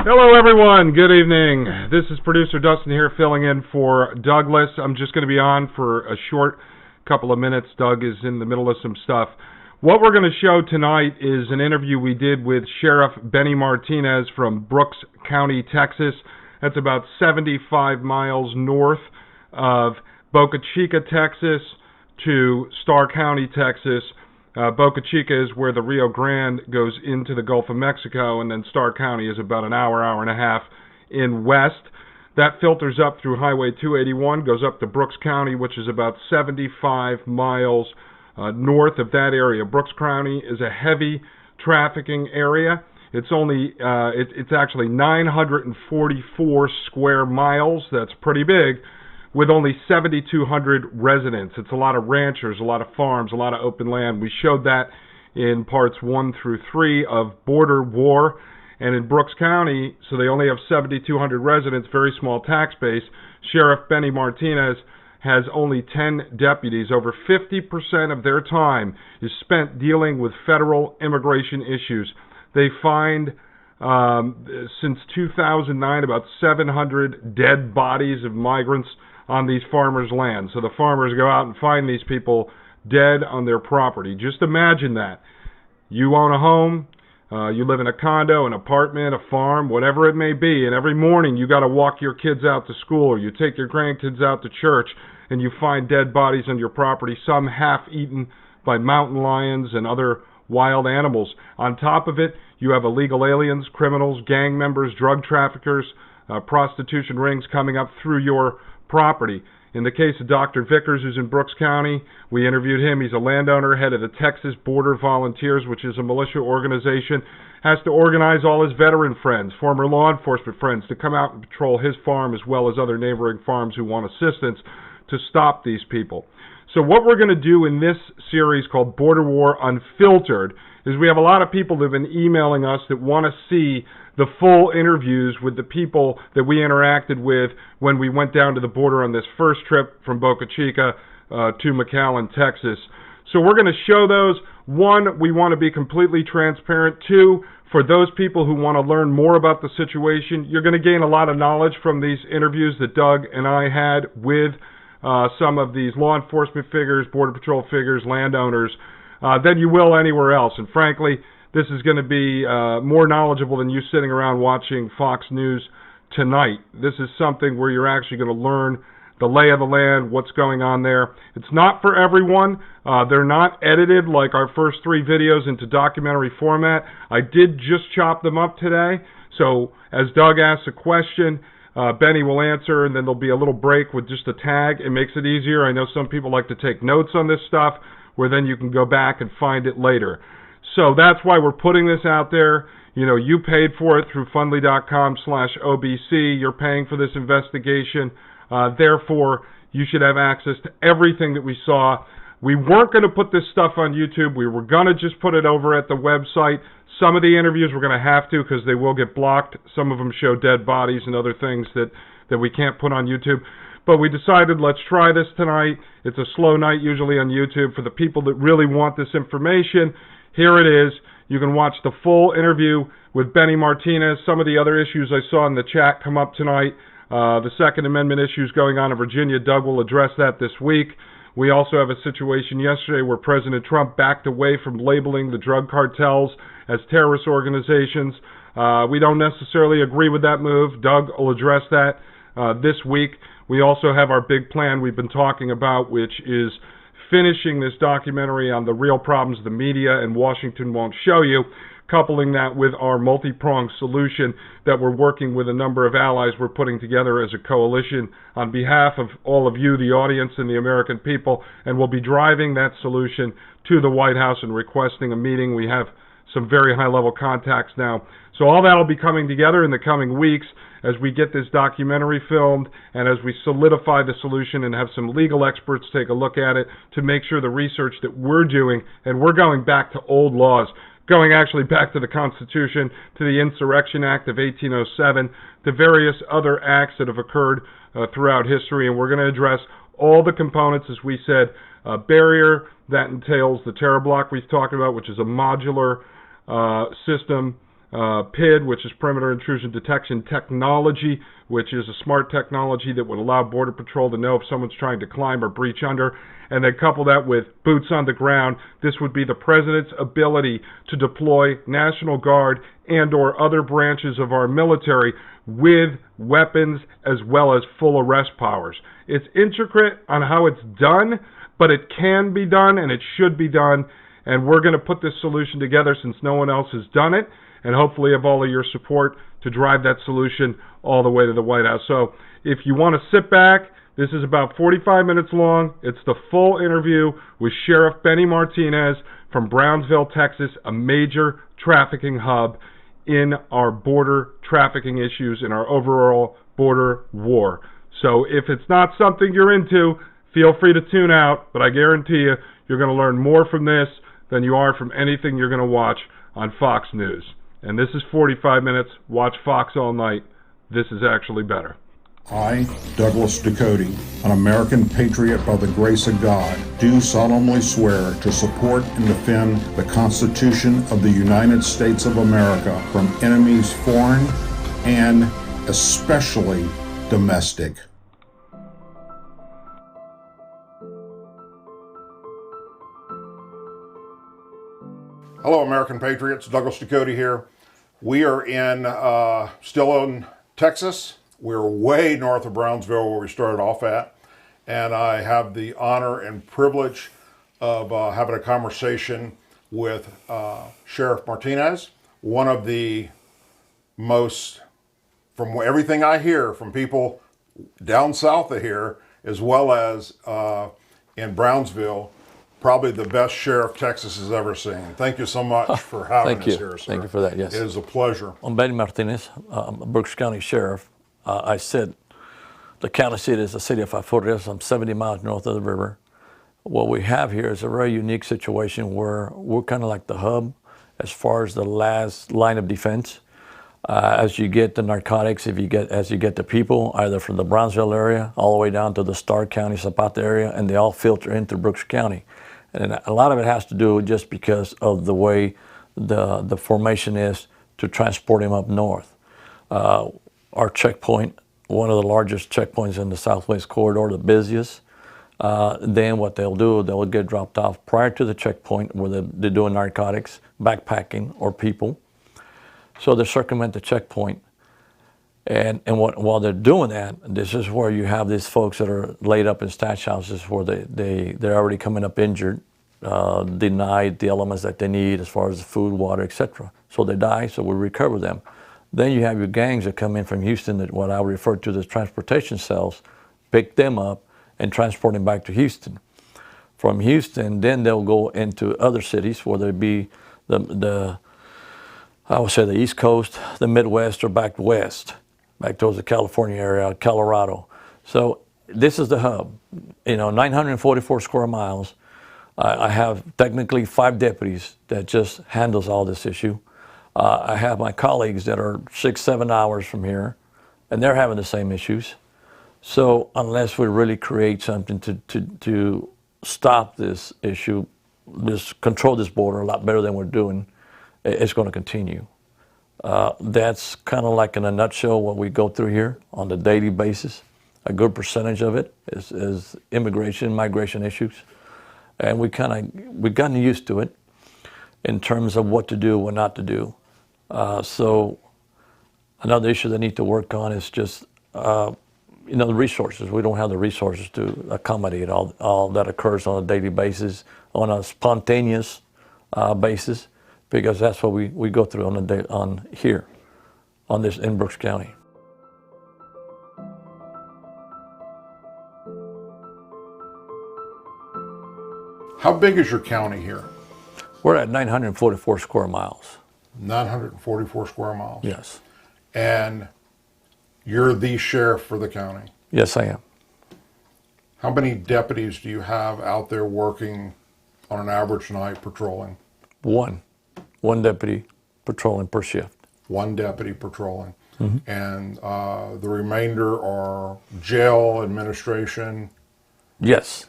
Hello everyone, good evening. This is producer Dustin here filling in for Douglas. I'm just going to be on for a short couple of minutes. Doug is in the middle of some stuff. What we're going to show tonight is an interview we did with Sheriff Benny Martinez from Brooks County, Texas. That's about 75 miles north of Boca Chica, Texas to Starr County, Texas. Boca Chica is where the Rio Grande goes into the Gulf of Mexico, and then Starr County is about an hour and a half in west. That filters up through Highway 281, goes up to Brooks County, which is about 75 miles north of that area. Brooks County is a heavy trafficking area. It's it's actually 944 square miles. That's pretty big, with only 7,200 residents. It's a lot of ranchers, a lot of farms, a lot of open land. We showed that in parts 1 through 3 of Border War. And in Brooks County, so they only have 7,200 residents, very small tax base, Sheriff Benny Martinez has only 10 deputies. Over 50% of their time is spent dealing with federal immigration issues. They find since 2009 about 700 dead bodies of migrants on these farmers' land. So the farmers go out and find these people dead on their property. Just imagine that. You own a home, you live in a condo, an apartment, a farm, whatever it may be, and every morning you got to walk your kids out to school, or you take your grandkids out to church, and you find dead bodies on your property, some half-eaten by mountain lions and other wild animals. On top of it, you have illegal aliens, criminals, gang members, drug traffickers, prostitution rings coming up through your property. In the case of Dr. Vickers, who's in Brooks County, we interviewed him. He's a landowner, head of the Texas Border Volunteers, which is a militia organization, has to organize all his veteran friends, former law enforcement friends, to come out and patrol his farm as well as other neighboring farms who want assistance to stop these people. So what we're going to do in this series called Border War Unfiltered is we have a lot of people that have been emailing us that want to see the full interviews with the people that we interacted with when we went down to the border on this first trip from Boca Chica to McAllen, Texas. So we're going to show those. One, we want to be completely transparent. Two, for those people who want to learn more about the situation, you're going to gain a lot of knowledge from these interviews that Doug and I had with some of these law enforcement figures, Border Patrol figures, landowners, than you will anywhere else. And frankly, this is going to be more knowledgeable than you sitting around watching Fox News tonight. This is something where you're actually going to learn the lay of the land, what's going on there. It's not for everyone. They're not edited like our first 3 videos into documentary format. I did just chop them up today. So as Doug asks a question, Benny will answer, and then there'll be a little break with just a tag. It makes it easier. I know some people like to take notes on this stuff, where then you can go back and find it later. So that's why we're putting this out there. You know, you paid for it through fundly.com/OBC. You're paying for this investigation. Therefore, you should have access to everything that we saw. We weren't going to put this stuff on YouTube. We were going to just put it over at the website. Some of the interviews we're going to have to because they will get blocked. Some of them show dead bodies and other things that we can't put on YouTube. But we decided, let's try this tonight. It's a slow night usually on YouTube. For the people that really want this information, here it is. You can watch the full interview with Benny Martinez. Some of the other issues I saw in the chat come up tonight. The Second Amendment issues going on in Virginia. Doug will address that this week. We also have a situation yesterday where President Trump backed away from labeling the drug cartels as terrorist organizations. We don't necessarily agree with that move. Doug will address that this week. We also have our big plan we've been talking about, which is finishing this documentary on the real problems the media and Washington won't show you, coupling that with our multi-pronged solution that we're working with a number of allies we're putting together as a coalition on behalf of all of you, the audience, and the American people, and we'll be driving that solution to the White House and requesting a meeting. We have some very high-level contacts now. So all that will be coming together in the coming weeks as we get this documentary filmed and as we solidify the solution and have some legal experts take a look at it to make sure the research that we're doing, and we're going back to old laws, going actually back to the Constitution, to the Insurrection Act of 1807, to various other acts that have occurred throughout history, and we're going to address all the components, as we said, barrier that entails the TerraBlock we've talked about, which is a modular system PID, which is Perimeter Intrusion Detection Technology, which is a smart technology that would allow Border Patrol to know if someone's trying to climb or breach under. And then couple that with boots on the ground. This would be the President's ability to deploy National Guard and or other branches of our military with weapons as well as full arrest powers. It's intricate on how it's done, but it can be done and it should be done. And we're going to put this solution together since no one else has done it, and hopefully have all of your support to drive that solution all the way to the White House. So if you want to sit back, this is about 45 minutes long. It's the full interview with Sheriff Benny Martinez from Brownsville, Texas, a major trafficking hub in our border trafficking issues, in our overall border war. So if it's not something you're into, feel free to tune out, but I guarantee you, you're going to learn more from this than you are from anything you're going to watch on Fox News. And this is 45 minutes. Watch Fox all night. This is actually better. I, Douglas Ducote, an American patriot by the grace of God, do solemnly swear to support and defend the Constitution of the United States of America from enemies foreign and especially domestic. Hello, American patriots. Douglas Ducote here. We are still in Texas. We're way north of Brownsville, where we started off at, and I have the honor and privilege of having a conversation with Sheriff Martinez, one of the most, from everything I hear from people down south of here, as well as in Brownsville, probably the best sheriff Texas has ever seen. Thank you so much for having us here, sir. Thank you for that, yes. It is a pleasure. I'm Benny Martinez, Brooks County Sheriff. I said the county seat is the city of Fort. I'm 70 miles north of the river. What we have here is a very unique situation where we're kind of like the hub as far as the last line of defense. As you get the narcotics, as you get the people, either from the Brownsville area all the way down to the Starr County, Zapata area, and they all filter into Brooks County. And a lot of it has to do just because of the way the formation is to transport him up north. Our checkpoint, one of the largest checkpoints in the Southwest Corridor, the busiest. Then what they'll do, they'll get dropped off prior to the checkpoint where they're doing narcotics, backpacking, or people. So they circumvent the checkpoint. And while they're doing that, this is where you have these folks that are laid up in stash houses where they're already coming up injured, denied the elements that they need as far as the food, water, etc. So they die, so we recover them. Then you have your gangs that come in from Houston, that what I refer to as transportation cells, pick them up and transport them back to Houston. From Houston, then they'll go into other cities, whether it be I would say the East Coast, the Midwest, or back west, back towards the California area, Colorado. So this is the hub. 944 square miles. I have technically 5 deputies that just handles all this issue. I have my colleagues that are 6-7 hours from here, and they're having the same issues. So unless we really create something to stop this issue, control this border a lot better than we're doing, it's going to continue. That's kind of like in a nutshell what we go through here on a daily basis. A good percentage of it is migration issues. And we've gotten used to it in terms of what to do, what not to do. So another issue they need to work on is just, the resources. We don't have the resources to accommodate all that occurs on a daily basis, on a spontaneous basis, because that's what we go through in Brooks County. How big is your county here? We're at 944 square miles. 944 square miles? Yes. And you're the sheriff for the county? Yes, I am. How many deputies do you have out there working on an average night patrolling? One deputy patrolling per shift. One deputy patrolling. Mm-hmm. And the remainder are jail administration? Yes.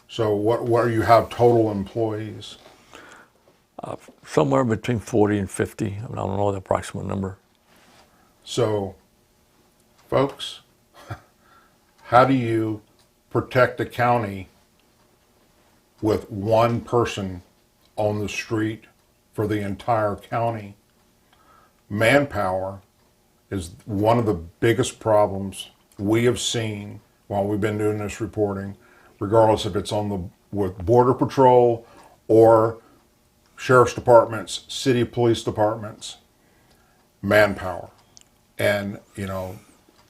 So what do you have total employees? Somewhere between 40 and 50. I don't know the approximate number. So, folks, how do you protect a county with one person on the street for the entire county? Manpower is one of the biggest problems we have seen while we've been doing this reporting, regardless if it's with Border Patrol or sheriff's departments, city police departments, manpower. And,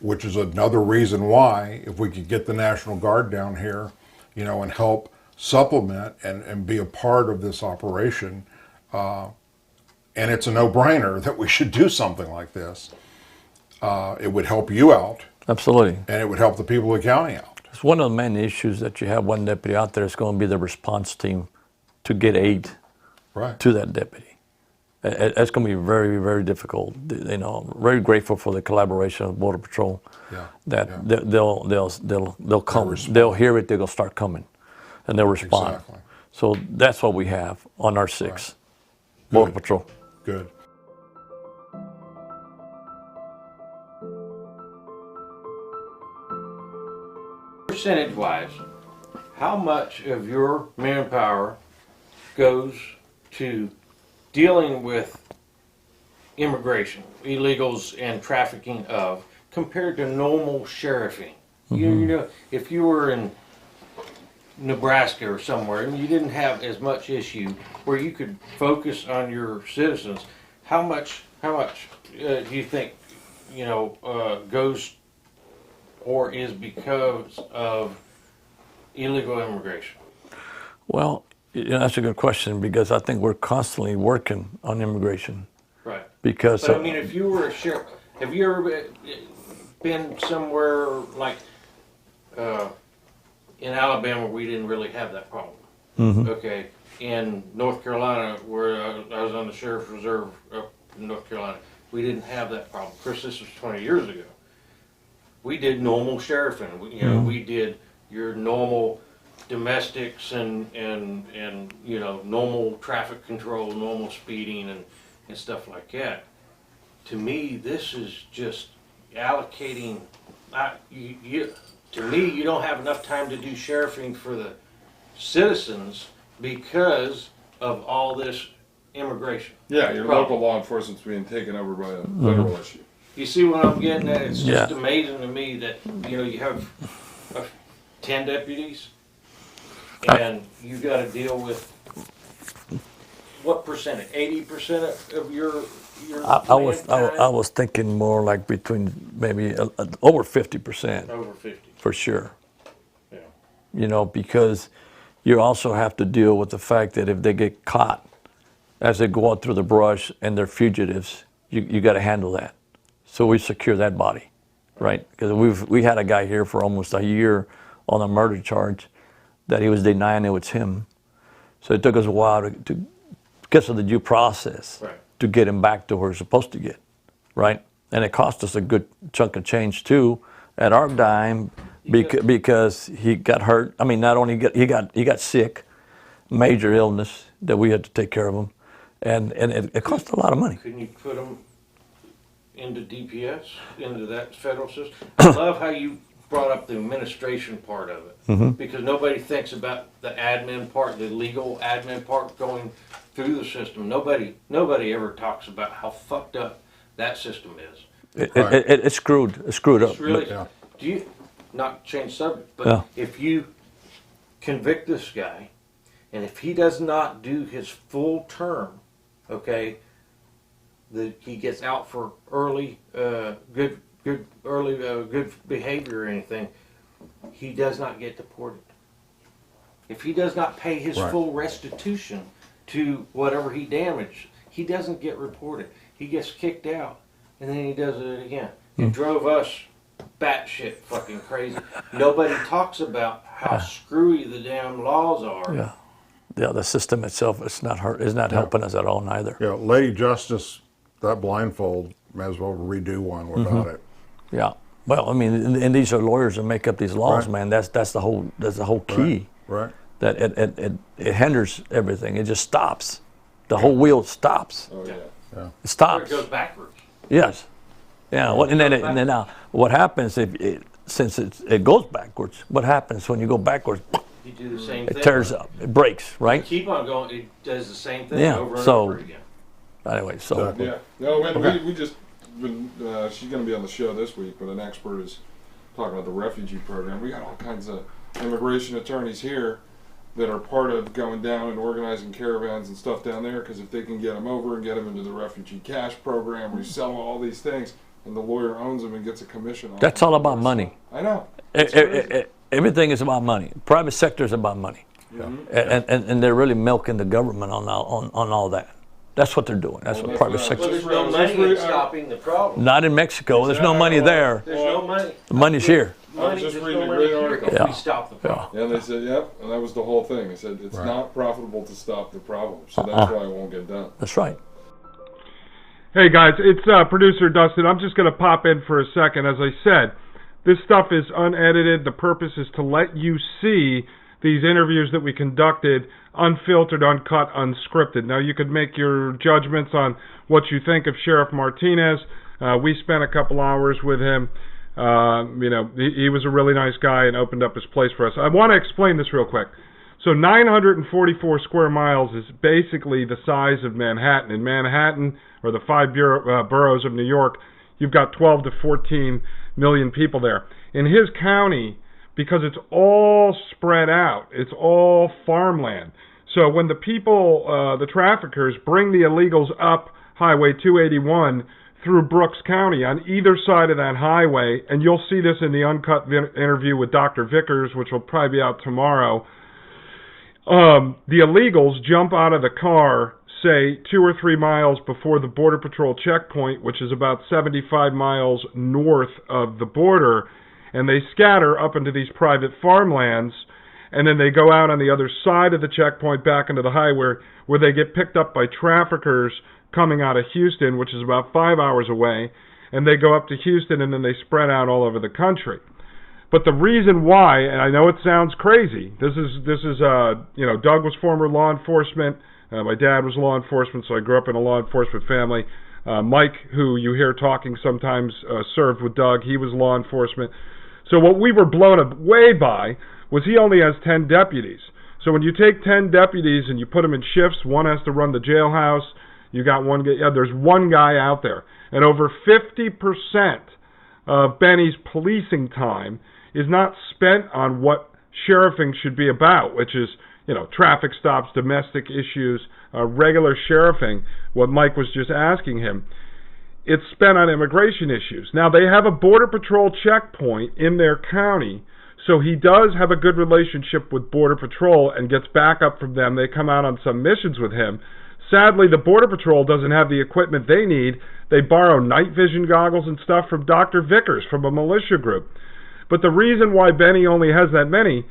which is another reason why, if we could get the National Guard down here, and help supplement and be a part of this operation, and it's a no-brainer that we should do something like this. It would help you out. Absolutely. And it would help the people of the county out. It's one of the main issues that you have one deputy out there is going to be the response team to get aid to that deputy. It's going to be very, very difficult. Very grateful for the collaboration of Border Patrol. They'll come. They'll hear it. They'll start coming, and they'll respond. Exactly. So that's what we have on our 6 Border Patrol. Good. Percentage-wise, how much of your manpower goes to dealing with immigration, illegals, and trafficking of, compared to normal sheriffing? If you were in Nebraska or somewhere and you didn't have as much issue where you could focus on your citizens, how much do you think goes or is because of illegal immigration? Well, that's a good question, because I think we're constantly working on immigration. Right. Because but I mean, if you were a sheriff, have you ever been somewhere like in Alabama, we didn't really have that problem? Okay. In North Carolina, where I was on the Sheriff's Reserve up in North Carolina, we didn't have that problem. Of course, this was 20 years ago. We did normal sheriffing. We did your normal domestics and normal traffic control, normal speeding and stuff like that. To me, this is just allocating. To me, you don't have enough time to do sheriffing for the citizens because of all this immigration. Yeah, your local law enforcement's being taken over by a federal issue. You see what I'm getting at? It's just amazing to me that you have 10 deputies and you got to deal with what percentage? 80% of your I was thinking more like between maybe over 50%. Over 50. For sure. Yeah. Because you also have to deal with the fact that if they get caught as they go out through the brush and they're fugitives, you got to handle that. So we secure that body, right? Because we had a guy here for almost a year on a murder charge that he was denying it was him. So it took us a while to because of the due process, to get him back to where he's supposed to get, right? And it cost us a good chunk of change too at our dime because he got hurt. I mean, not only he got sick, major illness that we had to take care of him, and it cost a lot of money. Couldn't you put them into DPS, into that federal system? I love how you brought up the administration part of it, because nobody thinks about the admin part, the legal admin part going through the system. Nobody ever talks about how fucked up that system is. It's screwed up. It's really, do you, not change subject, but if you convict this guy, and if he does not do his full term, okay, he gets out for early good behavior or anything, he does not get deported. If he does not pay his full restitution to whatever he damaged, he doesn't get reported. He gets kicked out, and then he does it again. It drove us batshit fucking crazy. Nobody talks about how screwy the damn laws are. Yeah, the system itself is not helping us at all neither. Yeah, Lady Justice, that blindfold, may as well redo one without it. Yeah. Well, I mean, and these are lawyers that make up these laws, man. That's the whole key. Right. That it hinders everything. It just stops the whole wheel stops. Oh, yeah. It It stops. goes backwards. Yes. Yeah. What, and then now, what happens since it goes backwards? What happens when you go backwards? You do the same thing. It tears up. It breaks, right? Keep on going. It does the same thing Yeah, over and so- over again. Anyway, so Yeah. No, and we just been. She's going to be on the show this week, but an expert is talking about the refugee program. We got all kinds of immigration attorneys here that are part of going down and organizing caravans and stuff down there, because if they can get them over and get them into the refugee cash program, resell all these things, and the lawyer owns them and gets a commission on that's them. all about money. I know. It's crazy. Everything is about money. Private sector is about money, and they're really milking the government on all that. That's what they're doing. That's what Well, private that's sector. Well, is. there's no money in stopping the problem. Not in Mexico. There's no money there. There's no money. The money's here. Money, just there's reading no a money great here article. if Yeah. we stop the problem. And they said, yep, and that was the whole thing. They said it's not profitable to stop the problem, so Uh-uh. that's why it won't get done. That's right. Hey guys, it's producer Dustin. I'm just going to pop in for a second. As I said, this stuff is unedited. The purpose is to let you see these interviews that we conducted, unfiltered, uncut, unscripted. Now, you could make your judgments on what you think of Sheriff Martinez. We spent a couple hours with him. He was a really nice guy and opened up his place for us. I want to explain this real quick. So 944 square miles is basically the size of Manhattan. In Manhattan, or the 5 boroughs of New York, you've got 12 to 14 million people there. In his county, because it's all spread out, it's all farmland. So when the people, the traffickers, bring the illegals up Highway 281 through Brooks County on either side of that highway, and you'll see this in the uncut interview with Dr. Vickers, which will probably be out tomorrow, the illegals jump out of the car, say 2 or 3 miles before the Border Patrol checkpoint, which is about 75 miles north of the border, and they scatter up into these private farmlands, and then they go out on the other side of the checkpoint back into the highway, where they get picked up by traffickers coming out of Houston, which is about 5 hours away, and they go up to Houston, and then they spread out all over the country. But the reason why, and I know it sounds crazy, this is Doug was former law enforcement. My dad was law enforcement, so I grew up in a law enforcement family. Mike, who you hear talking sometimes, served with Doug. He was law enforcement. So what we were blown away by was he only has 10 deputies. So when you take 10 deputies and you put them in shifts, one has to run the jailhouse. You got one guy. Yeah, there's one guy out there, and over 50% of Benny's policing time is not spent on what sheriffing should be about, which is, traffic stops, domestic issues, regular sheriffing, what Mike was just asking him. It's spent on immigration issues. Now, they have a Border Patrol checkpoint in their county, so he does have a good relationship with Border Patrol and gets backup from them. They come out on some missions with him. Sadly, the Border Patrol doesn't have the equipment they need. They borrow night vision goggles and stuff from Dr. Vickers, from a militia group. But the reason why Benny only has that many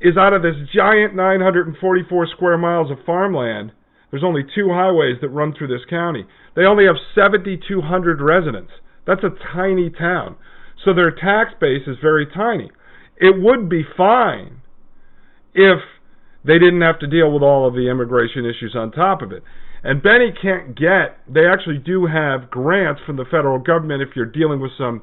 is out of this giant 944 square miles of farmland, there's only 2 highways that run through this county. They only have 7,200 residents. That's a tiny town. So their tax base is very tiny. It would be fine if they didn't have to deal with all of the immigration issues on top of it. And Benny can't they actually do have grants from the federal government if you're dealing with some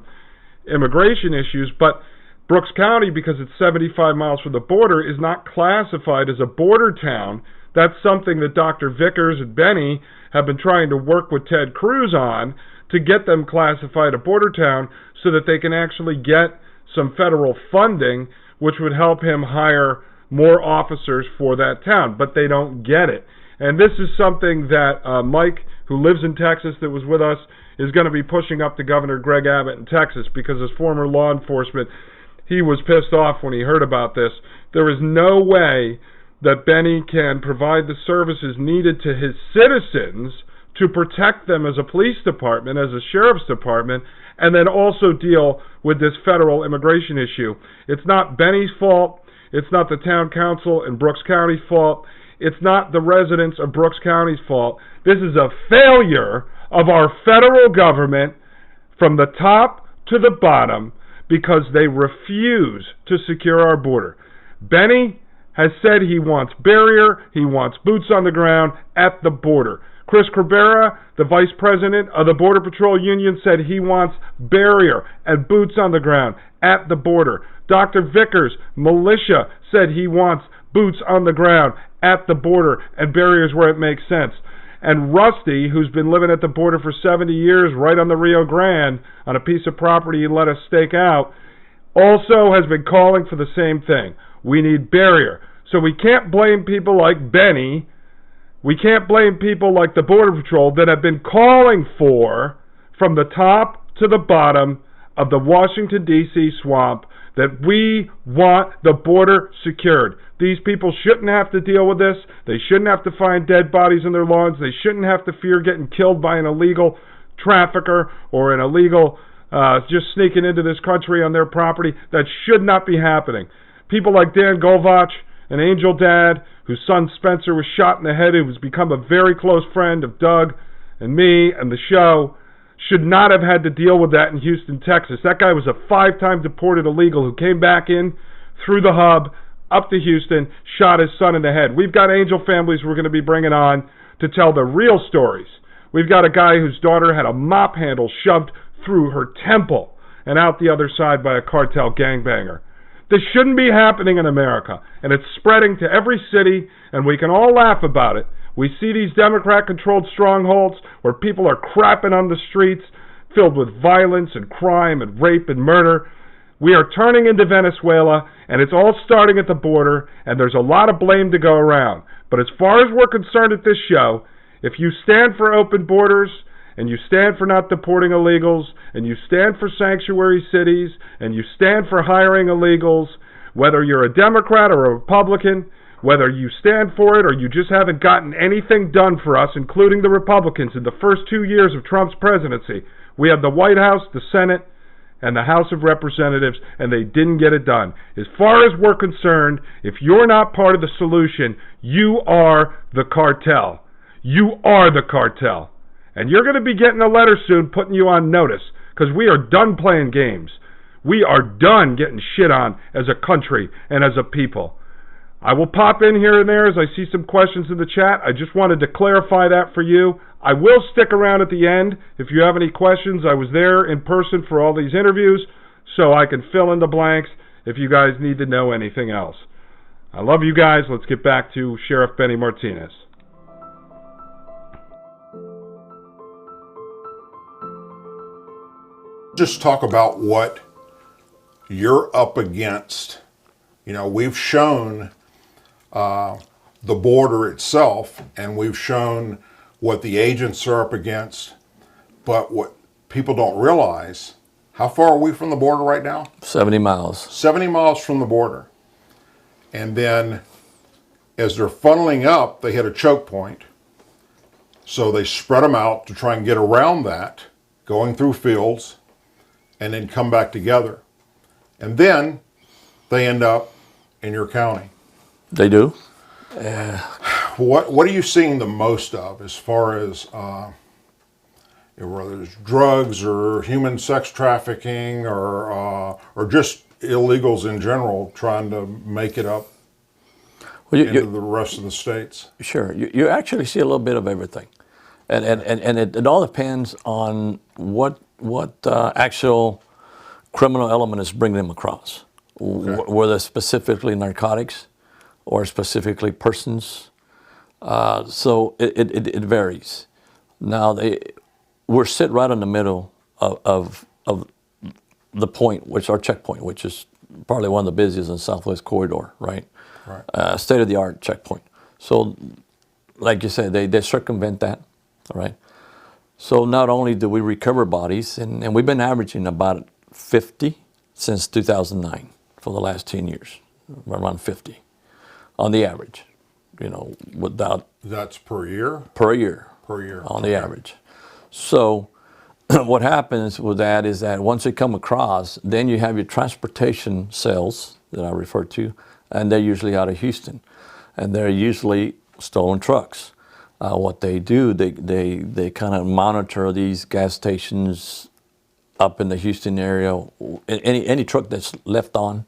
immigration issues, but Brooks County, because it's 75 miles from the border, is not classified as a border town. That's something that Dr. Vickers and Benny have been trying to work with Ted Cruz on to get them classified a border town so that they can actually get some federal funding, which would help him hire more officers for that town. But they don't get it. And this is something that Mike, who lives in Texas, that was with us, is going to be pushing up to Governor Greg Abbott in Texas, because as former law enforcement, he was pissed off when he heard about this. There is no way that Benny can provide the services needed to his citizens to protect them as a police department, as a sheriff's department, and then also deal with this federal immigration issue. It's not Benny's fault. It's not the town council in Brooks County's fault. It's not the residents of Brooks County's fault. This is a failure of our federal government from the top to the bottom, because they refuse to secure our border. Benny has said he wants barrier, he wants boots on the ground at the border. Chris Cabrera, the vice president of the Border Patrol Union, said he wants barrier and boots on the ground at the border. Dr. Vickers, militia, said he wants boots on the ground at the border and barriers where it makes sense. And Rusty, who's been living at the border for 70 years right on the Rio Grande on a piece of property he let us stake out, also has been calling for the same thing. We need barrier. So we can't blame people like Benny. We can't blame people like the Border Patrol that have been calling for, from the top to the bottom of the Washington, D.C. swamp, that we want the border secured. These people shouldn't have to deal with this. They shouldn't have to find dead bodies in their lawns. They shouldn't have to fear getting killed by an illegal trafficker or an illegal just sneaking into this country on their property. That should not be happening. People like Dan Golvach, an angel dad whose son Spencer was shot in the head, who has become a very close friend of Doug and me and the show, should not have had to deal with that in Houston, Texas. That guy was a 5-time deported illegal who came back in through the hub, up to Houston, shot his son in the head. We've got angel families we're going to be bringing on to tell the real stories. We've got a guy whose daughter had a mop handle shoved through her temple and out the other side by a cartel gangbanger. This shouldn't be happening in America, and it's spreading to every city, and we can all laugh about it. We see these Democrat-controlled strongholds where people are crapping on the streets, filled with violence and crime and rape and murder. We are turning into Venezuela, and it's all starting at the border, and there's a lot of blame to go around. But as far as we're concerned at this show, if you stand for open borders, and you stand for not deporting illegals, and you stand for sanctuary cities, and you stand for hiring illegals, whether you're a Democrat or a Republican, whether you stand for it or you just haven't gotten anything done for us, including the Republicans in the first 2 years of Trump's presidency. We have the White House, the Senate, and the House of Representatives, and they didn't get it done. As far as we're concerned, if you're not part of the solution, you are the cartel. You are the cartel. And you're going to be getting a letter soon putting you on notice, because we are done playing games. We are done getting shit on as a country and as a people. I will pop in here and there as I see some questions in the chat. I just wanted to clarify that for you. I will stick around at the end if you have any questions. I was there in person for all these interviews, so I can fill in the blanks if you guys need to know anything else. I love you guys. Let's get back to Sheriff Benny Martinez. Just talk about what you're up against. You know, we've shown the border itself, and we've shown what the agents are up against, but what people don't realize, how far are we from the border right now? 70 miles. 70 miles from the border. And then as they're funneling up, they hit a choke point. So they spread them out to try and get around that, going through fields, and then come back together. And then they end up in your county. They do. What are you seeing the most of as far as whether it's drugs or human sex trafficking or just illegals in general trying to make it up into the rest of the states? Sure. You actually see a little bit of everything. And it all depends on what actual criminal element is bringing them across. Okay. Whether specifically narcotics or specifically persons. So it varies. Now we're sit right in the middle of the point, which is our checkpoint, which is probably one of the busiest in the Southwest Corridor, right? Right. State-of-the-art checkpoint. So, like you said, they circumvent that, all right? So not only do we recover bodies, and we've been averaging about 50 since 2009 for the last 10 years, around 50 on the average, without... That's per year? Per year. Per year. On the average. So what happens with that is that once they come across, then you have your transportation cells that I refer to, and they're usually out of Houston, and they're usually stolen trucks. What they do, they kind of monitor these gas stations up in the Houston area. Any truck that's left on,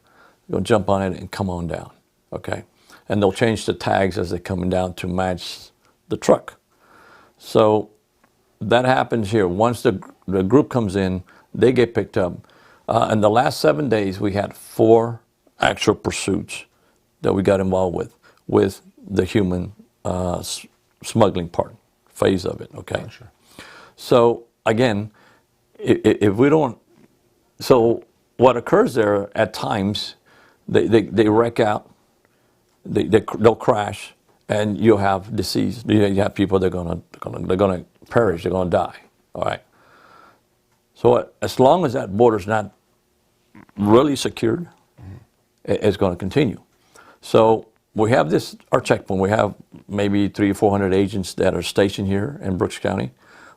you'll jump on it and come on down, okay? and they'll change the tags as they're coming down to match the truck. So that happens here. Once the group comes in, they get picked up. In the last 7 days, we had 4 actual pursuits that we got involved with the human smuggling phase of it, okay? Gotcha. So again, if we don't, so what occurs there at times, they wreck out, they'll crash, and you'll have deceased. You have people that are gonna perish, they're gonna die. All right. So as long as that border's not really secured, it's going to continue. So we have our checkpoint. We have maybe 300 or 400 agents that are stationed here in Brooks County,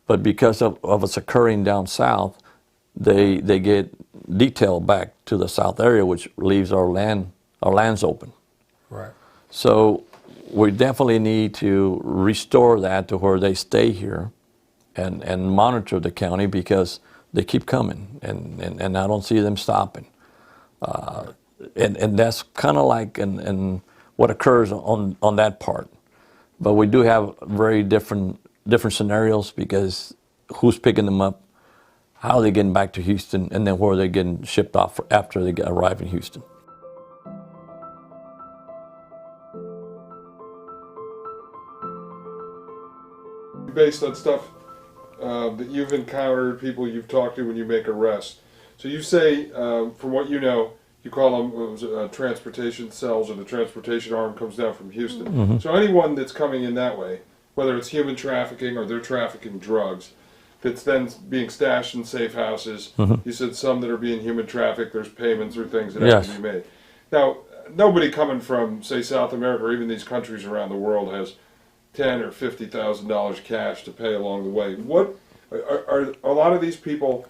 but because of it's occurring down south, they get detailed back to the south area, which leaves our lands open. Right. So we definitely need to restore that to where they stay here and monitor the county, because they keep coming, and I don't see them stopping. And that's kind of like in what occurs on that part. But we do have very different scenarios, because who's picking them up, how they're getting back to Houston, and then where they're getting shipped off after they arrive in Houston. Based on stuff that you've encountered, people you've talked to when you make arrests. So you say, from what you know, you call them transportation cells, or the transportation arm comes down from Houston. Mm-hmm. So anyone that's coming in that way, whether it's human trafficking or they're trafficking drugs, that's then being stashed in safe houses. Mm-hmm. You said some that are being human trafficked, there's payments or things that Yes. have to be made. Now, nobody coming from, say, South America or even these countries around the world has $10,000 or $50,000 cash to pay along the way. What are a lot of these people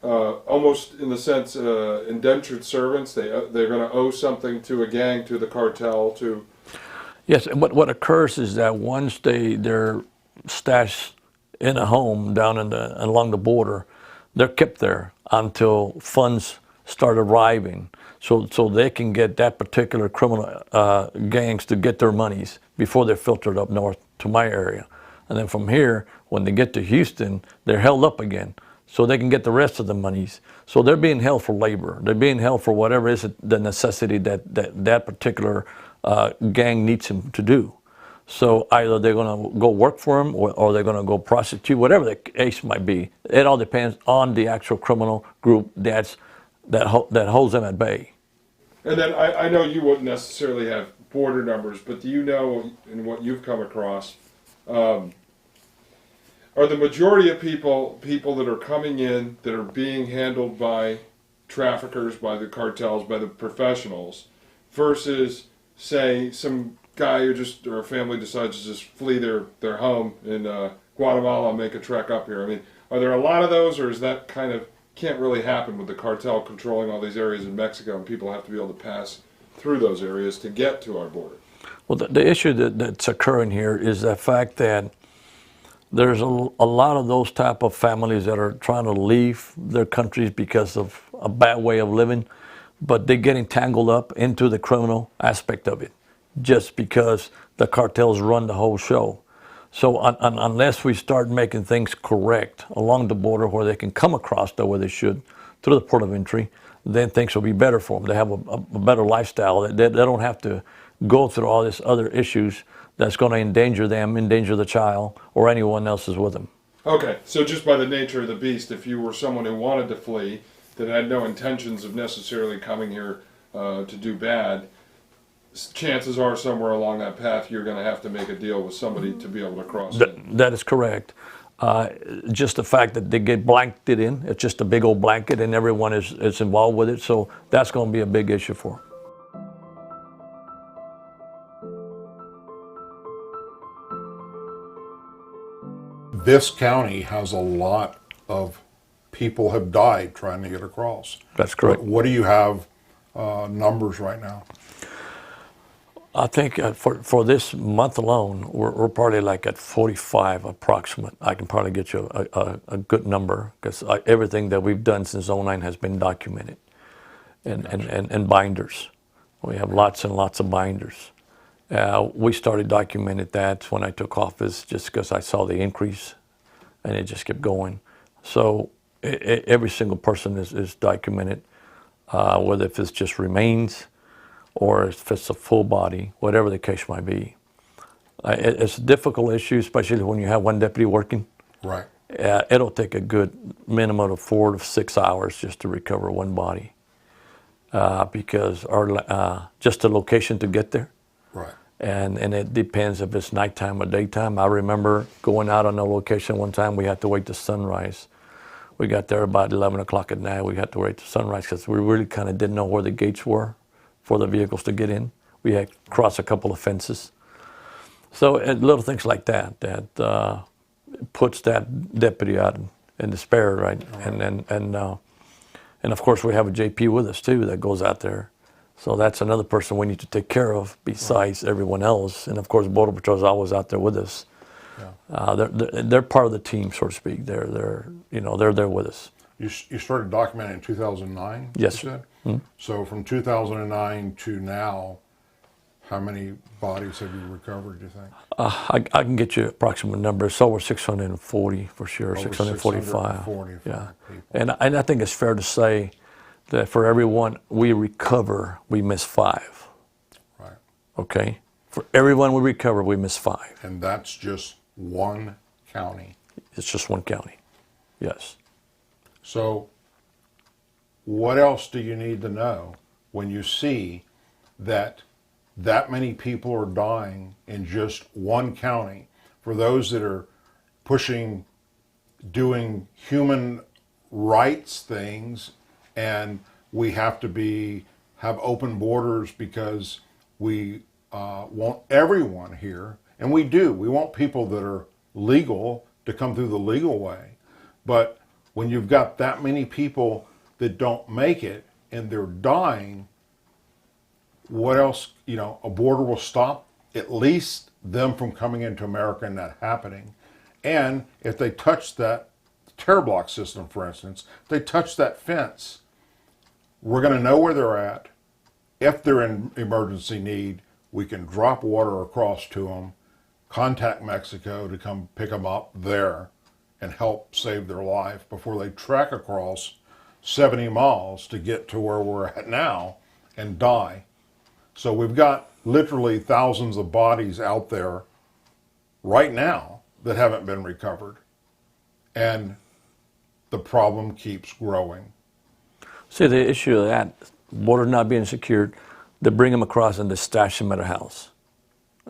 almost in the sense indentured servants? They're going to owe something to a gang, to the cartel, to. Yes, and what occurs is that once they're stashed in a home down along the border, they're kept there until funds start arriving, so they can get that particular criminal gangs to get their monies before they're filtered up north to my area. And then from here, when they get to Houston, they're held up again, so they can get the rest of the monies. So they're being held for labor. They're being held for whatever is the necessity that particular gang needs them to do. So either they're going to go work for them, or they're going to go prostitute, whatever the case might be. It all depends on the actual criminal group that holds them at bay. And then I know you wouldn't necessarily have border numbers, but do you know, in what you've come across, are the majority of people that are coming in that are being handled by traffickers, by the cartels, by the professionals, versus, say, some guy or a family decides to just flee their home in Guatemala and make a trek up here? I mean, are there a lot of those, or is that kind of can't really happen with the cartel controlling all these areas in Mexico, and people have to be able to pass through those areas to get to our border? Well, the issue that's occurring here is the fact that there's a lot of those type of families that are trying to leave their countries because of a bad way of living, but they're getting tangled up into the criminal aspect of it, just because the cartels run the whole show. So unless we start making things correct along the border where they can come across the way they should through the port of entry, then things will be better for them. They have a better lifestyle. They don't have to go through all these other issues that's going to endanger them, endanger the child, or anyone else is with them. Okay, so just by the nature of the beast, if you were someone who wanted to flee, that had no intentions of necessarily coming here to do bad, chances are somewhere along that path you're going to have to make a deal with somebody to be able to cross in. That is correct. Just the fact that they get blanketed in, it's just a big old blanket, and everyone is involved with it, so that's going to be a big issue for them. This county has a lot of people have died trying to get across. That's correct. What do you have numbers right now? I think for this month alone, we're probably like at 45 approximate. I can probably get you a good number, because everything that we've done since 09 has been documented and binders. We have lots and lots of binders. We started documenting that when I took office just because I saw the increase, and it just kept going. So every single person is documented, whether if it's just remains or if it's a full body, whatever the case might be. It's a difficult issue, especially when you have one deputy working. Right. It'll take a good minimum of 4 to 6 hours just to recover one body, because just the location to get there. Right. And it depends if it's nighttime or daytime. I remember going out on a location one time, we had to wait till sunrise. We got there about 11 o'clock at night. We had to wait till sunrise because we really kind of didn't know where the gates were for the vehicles to get in. We had crossed a couple of fences. So little things like that puts that deputy out in despair, right? And of course we have a JP with us too that goes out there. So that's another person we need to take care of besides everyone else. And of course, Border Patrol is always out there with us. Yeah. They're part of the team, so to speak. They're there with us. You started documenting in 2009? Yes, sir. Mm-hmm. So from 2009 to now, how many bodies have you recovered, do you think? I can get you approximate numbers. It's over 640 for sure, Over 645. 645 Yeah. people. And I think it's fair to say that for every one we recover, we miss 5. Right. Okay? For everyone we recover, we miss 5. And that's just one county. It's just one county. Yes. So what else do you need to know when you see that many people are dying in just one county? For those that are doing human rights things, and we have to have open borders because we want everyone here, and we do. We want people that are legal to come through the legal way. But when you've got that many people that don't make it and they're dying, what else? A border will stop at least them from coming into America and that happening. And if they touch that TerraBlock system, for instance, if they touch that fence, we're going to know where they're at. If they're in emergency need, we can drop water across to them, contact Mexico to come pick them up there and help save their life before they trek across 70 miles to get to where we're at now and die. So we've got literally thousands of bodies out there right now that haven't been recovered. And the problem keeps growing. See, the issue of that, border not being secured, they bring them across and they stash them at a house.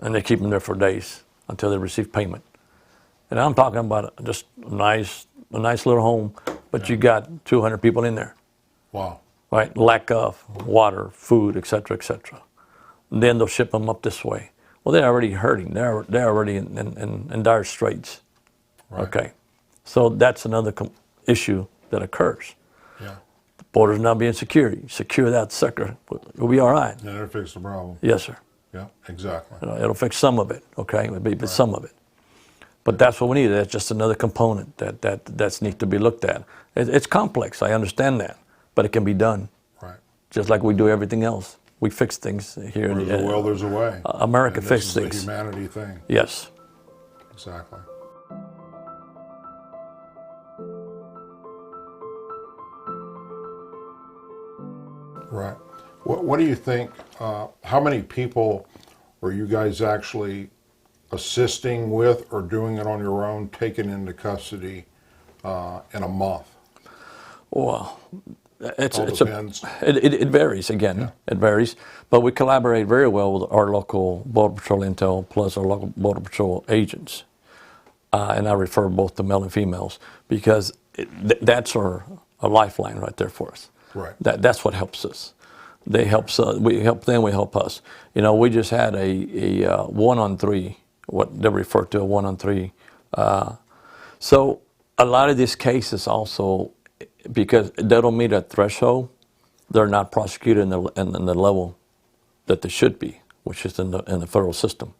And they keep them there for days until they receive payment. And I'm talking about just a nice little home, but you got 200 people in there. Wow. Right? Lack of water, food, et cetera, et cetera. And then they'll ship them up this way. Well, they're already hurting. They're already in dire straits. Right. Okay. So that's another issue that occurs. Yeah. The border's not being secured. Secure that sucker. We'll be all right. And it'll fix the problem. Yes, sir. Yeah, exactly. It'll fix some of it, okay? It'll be some of it. But that's what we need. That's just another component that's need to be looked at. It's complex. I understand that. But it can be done. Right. Just like we do everything else. We fix things here. Where there's a will, there's a way. America and fixes this things. is a humanity thing. Yes. Exactly. Right. What do you think, how many people are you guys actually assisting with or doing it on your own, taken into custody in a month? Well, it varies again. Yeah. It varies, but we collaborate very well with our local Border Patrol intel plus our local Border Patrol agents, and I refer both to male and females because that's a lifeline right there for us. Right. That's what helps us. They help us. We help them. We help us. We just had a 1-on-3, what they refer to a 1-on-3. So a lot of these cases also, because they don't meet a threshold, they're not prosecuted in the level that they should be, which is in the federal system.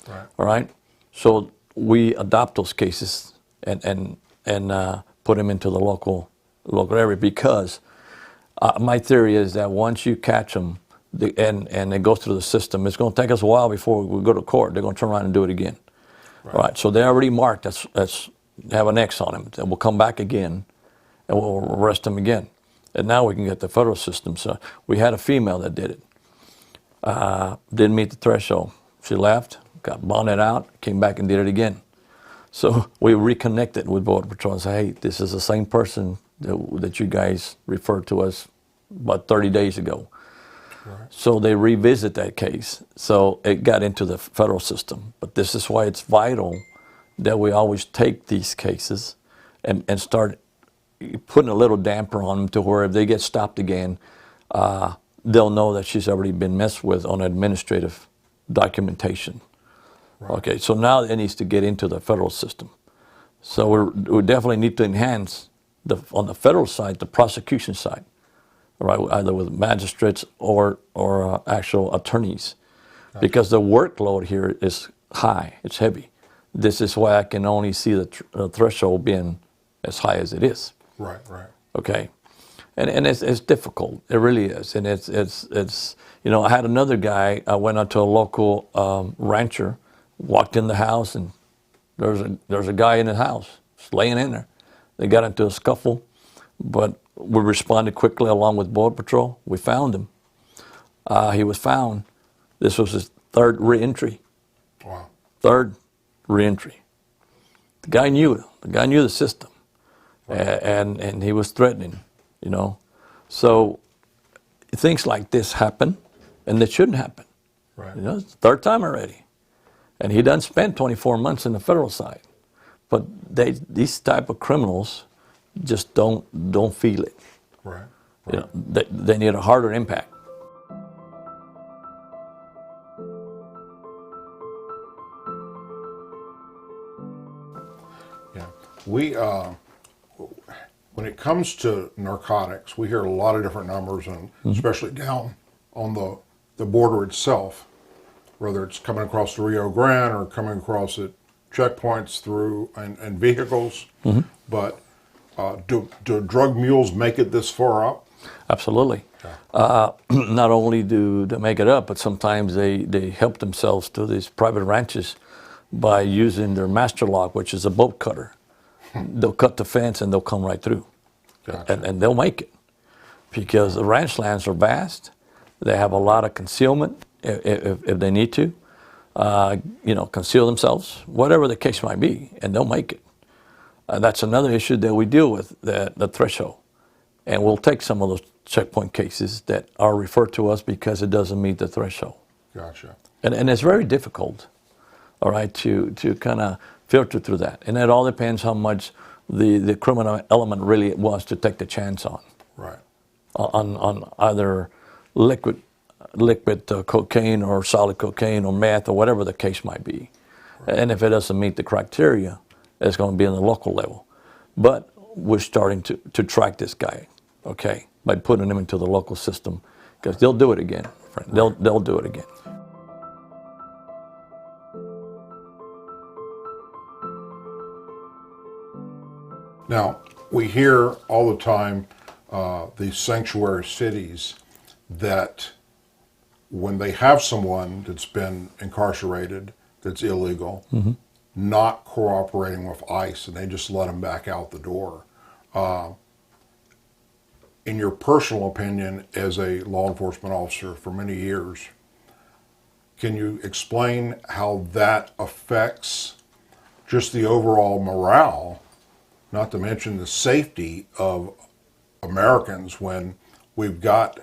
Right. All right. So we adopt those cases and put them into the local area because my theory is that once you catch them, and it goes through the system. It's going to take us a while before we go to court. They're going to turn around and do it again. All right. So they're already marked. That's have an X on him. And we'll come back again, and we'll arrest him again. And now we can get the federal system. So we had a female that did it. Didn't meet the threshold. She left, got bonded out, came back and did it again. So we reconnected with Border Patrol and said, hey, this is the same person that you guys referred to us about 30 days ago. Right. So they revisit that case. So it got into the federal system. But this is why it's vital that we always take these cases and start putting a little damper on them to where if they get stopped again, they'll know that she's already been messed with on administrative documentation. Right. Okay, so now it needs to get into the federal system. So we definitely need to enhance, on the federal side, the prosecution side, right? Either with magistrates or actual attorneys. Gotcha. Because the workload here is high, it's heavy. This is why I can only see the threshold being as high as it is. Right, right. Okay. And it's difficult. It really is. And it's you know, I had another guy, I went out to a local rancher, walked in the house, and there's a guy in the house, just laying in there. They got into a scuffle, but we responded quickly along with Border Patrol. We found him. He was found. This was his third reentry. Wow. Third reentry. The guy knew the system, right. and he was threatening, you know. So things like this happen, and they shouldn't happen. Right. You know, it's the third time already. And he done spent 24 months in the federal side. But these type of criminals just don't feel it. Right. You know, they need a harder impact. Yeah. We when it comes to narcotics, we hear a lot of different numbers, and especially down on the border itself, whether it's coming across the Rio Grande or coming across at checkpoints through and vehicles. But do drug mules make it this far up? Absolutely. Yeah. Not only do they make it up, but sometimes they help themselves to these private ranches by using their master lock, which is a bolt cutter. They'll cut the fence and they'll come right through. Gotcha. And they'll make it. Because the ranch lands are vast. They have a lot of concealment if they need to. You know, conceal themselves, whatever the case might be, and they'll make it. That's another issue that we deal with, the threshold. And we'll take some of those checkpoint cases that are referred to us because it doesn't meet the threshold. Gotcha. And it's very difficult, all right, to kind of filter through that. And it all depends how much the criminal element really wants to take the chance on. Right. On either liquid cocaine or solid cocaine or meth or whatever the case might be. Right. And if it doesn't meet the criteria, it's going to be on the local level. But we're starting to track this guy, okay, by putting him into the local system, because they'll do it again. Friend. They'll do it again. Now, we hear all the time these sanctuary cities that when they have someone that's been incarcerated, that's illegal, not cooperating with ICE, and they just let them back out the door. In your personal opinion, as a law enforcement officer for many years, can you explain how that affects just the overall morale, not to mention the safety of Americans, when we've got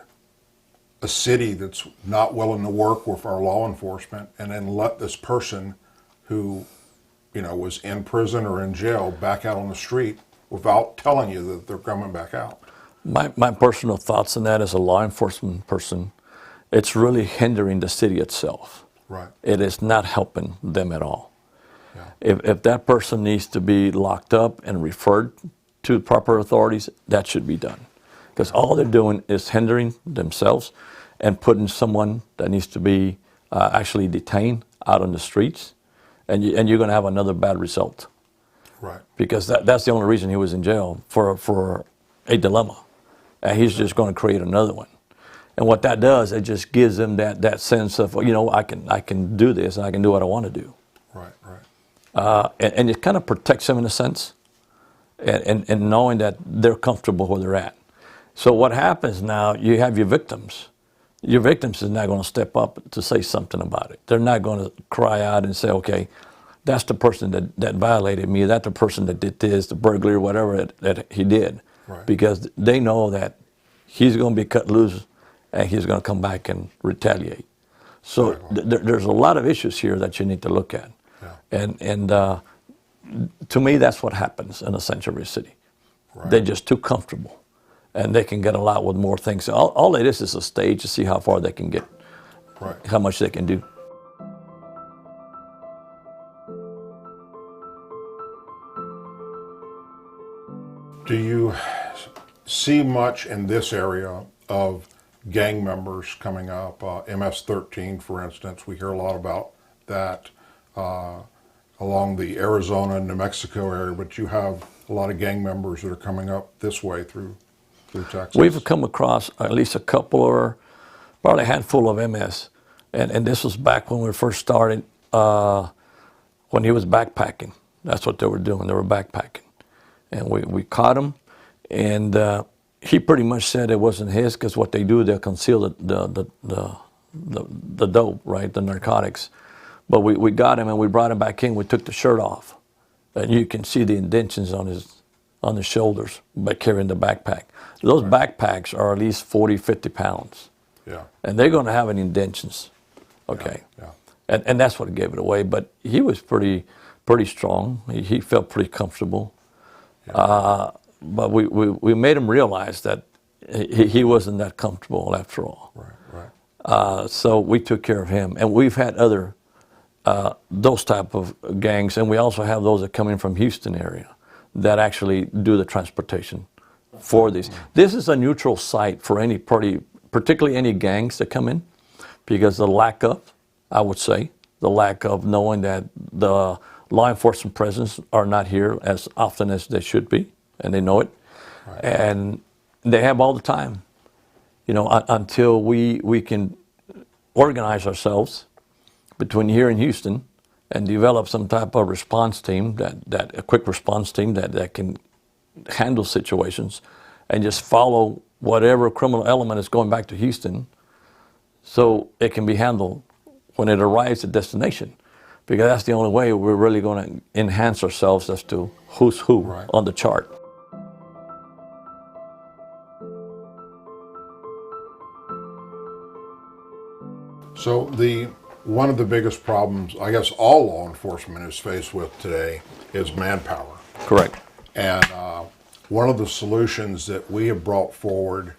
a city that's not willing to work with our law enforcement, and then let this person who, you know, was in prison or in jail back out on the street without telling you that they're coming back out? My personal thoughts on that as a law enforcement person, it's really hindering the city itself. Right. It is not helping them at all. Yeah. If that person needs to be locked up and referred to proper authorities, that should be done. Because all they're doing is hindering themselves and putting someone that needs to be actually detained out on the streets, and you're going to have another bad result. Right. Because that's the only reason he was in jail, for a dilemma. And he's just going to create another one. And what that does, it just gives them that sense of, you know, I can do this and I can do what I want to do. Right, right. And it kind of protects them in a sense, and knowing that they're comfortable where they're at. So what happens now, you have your victims. Your victims is not going to step up to say something about it. They're not going to cry out and say, okay, that's the person that violated me, that's the person that did this, the burglary, whatever that he did. Right. Because they know that he's going to be cut loose and he's going to come back and retaliate. So there's a lot of issues here that you need to look at. Yeah. And to me, that's what happens in a sanctuary city. Right. They're just too comfortable, and they can get a lot with more things. All it is a stage to see how far they can get, right. How much they can do. Do you see much in this area of gang members coming up? MS-13, for instance, we hear a lot about that along the Arizona and New Mexico area, but you have a lot of gang members that are coming up this way through Texas. We've come across at least a couple or probably a handful of MS, and this was back when we first started, when he was backpacking. That's what they were doing, they were backpacking. And we caught him, and he pretty much said it wasn't his, because what they do, they'll conceal the dope, right, the narcotics. But we got him and we brought him back in. We took the shirt off, and you can see the indentions on his shoulders by carrying the backpack. Those backpacks are at least 40, 50 pounds. Yeah. And they're going to have an indentions. Okay. Yeah. And that's what gave it away. But he was pretty strong. He felt pretty comfortable. Yeah. But we made him realize that he wasn't that comfortable after all. Right, right. So we took care of him. And we've had other, those type of gangs, and we also have those that come in from Houston area that actually do the transportation for these. This is a neutral site for any party, particularly any gangs that come in, because the lack of, I would say, the lack of knowing that the law enforcement presence are not here as often as they should be, and they know it. Right. And they have all the time, you know, until we can organize ourselves between here and Houston and develop some type of response team, a quick response team that can handle situations and just follow whatever criminal element is going back to Houston so it can be handled when it arrives at destination. Because that's the only way we're really going to enhance ourselves as to who's who right. on the chart. So one of the biggest problems, I guess all law enforcement is faced with today, is manpower. Correct. And one of the solutions that we have brought forward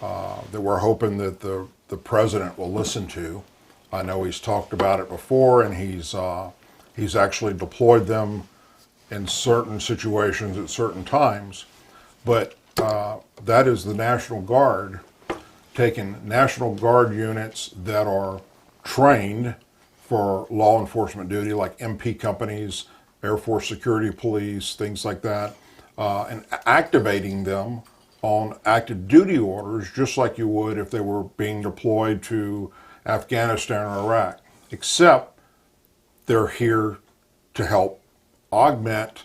that we're hoping that the president will listen to, I know he's talked about it before, and he's actually deployed them in certain situations at certain times, but that is the National Guard, taking National Guard units that are trained for law enforcement duty, like MP companies, Air Force Security Police, things like that, and activating them on active duty orders, just like you would if they were being deployed to Afghanistan or Iraq, except they're here to help augment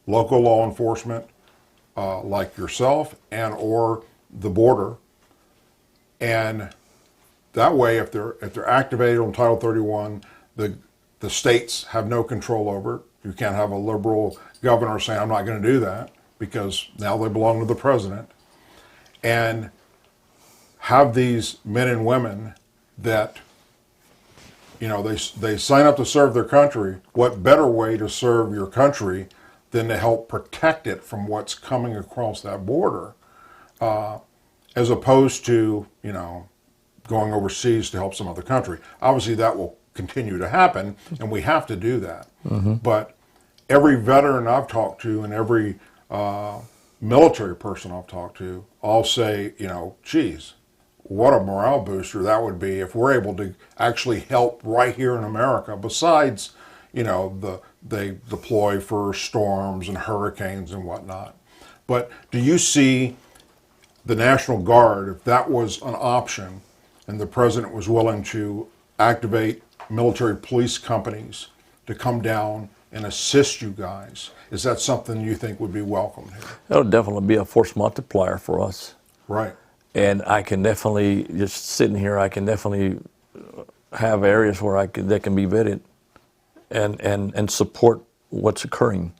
local law enforcement like yourself and or the border. And that way, if they're activated on Title 31, the states have no control over it. You can't have a liberal governor saying, I'm not going to do that, because now they belong to the president. And have these men and women that, you know, they sign up to serve their country. What better way to serve your country than to help protect it from what's coming across that border, as opposed to, you know, going overseas to help some other country. Obviously that will continue to happen, and we have to do that. Mm-hmm. But every veteran I've talked to and every military person I've talked to all say, you know, geez, what a morale booster that would be if we're able to actually help right here in America, besides, you know, they deploy for storms and hurricanes and whatnot. But do you see the National Guard, if that was an option and the president was willing to activate military police companies to come down and assist you guys, is that something you think would be welcomed here? That'll definitely be a force multiplier for us. Right. And I can definitely, just sitting here, I can definitely have areas where that can be vetted and support what's occurring.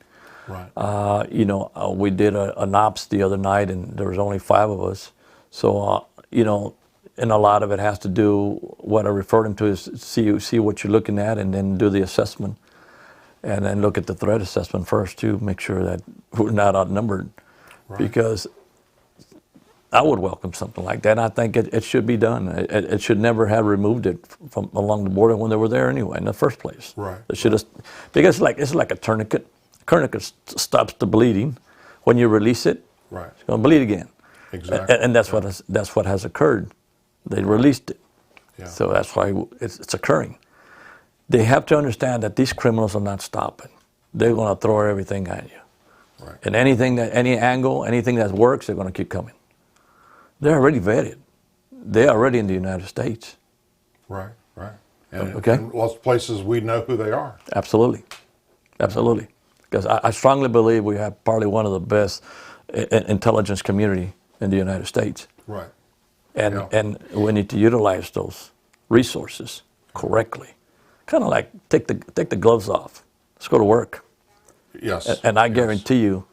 Right. We did an ops the other night, and there was only 5 of us. So, and a lot of it has to do, what I refer them to is see what you're looking at, and then do the assessment. And then look at the threat assessment first, too, make sure that we're not outnumbered. Right. Because I would welcome something like that. I think it should be done. It should never have removed it from along the border when they were there anyway in the first place. Right. It should have, because it's like a tourniquet. A tourniquet stops the bleeding. When you release it, Right. it's going to bleed again. Exactly. And that's what has occurred. They released it. Yeah. So that's why it's occurring. They have to understand that these criminals are not stopping. They're going to throw everything at you. Right. And any angle, anything that works, they're going to keep coming. They're already vetted. They're already in the United States. Right. Right. And Okay. in lots of places we know who they are. Absolutely. Absolutely. Because I strongly believe we have probably one of the best intelligence community in the United States. Right. And Yeah. and we need to utilize those resources correctly. Kind of like take the gloves off. Let's go to work. Yes. And I Yes. guarantee you,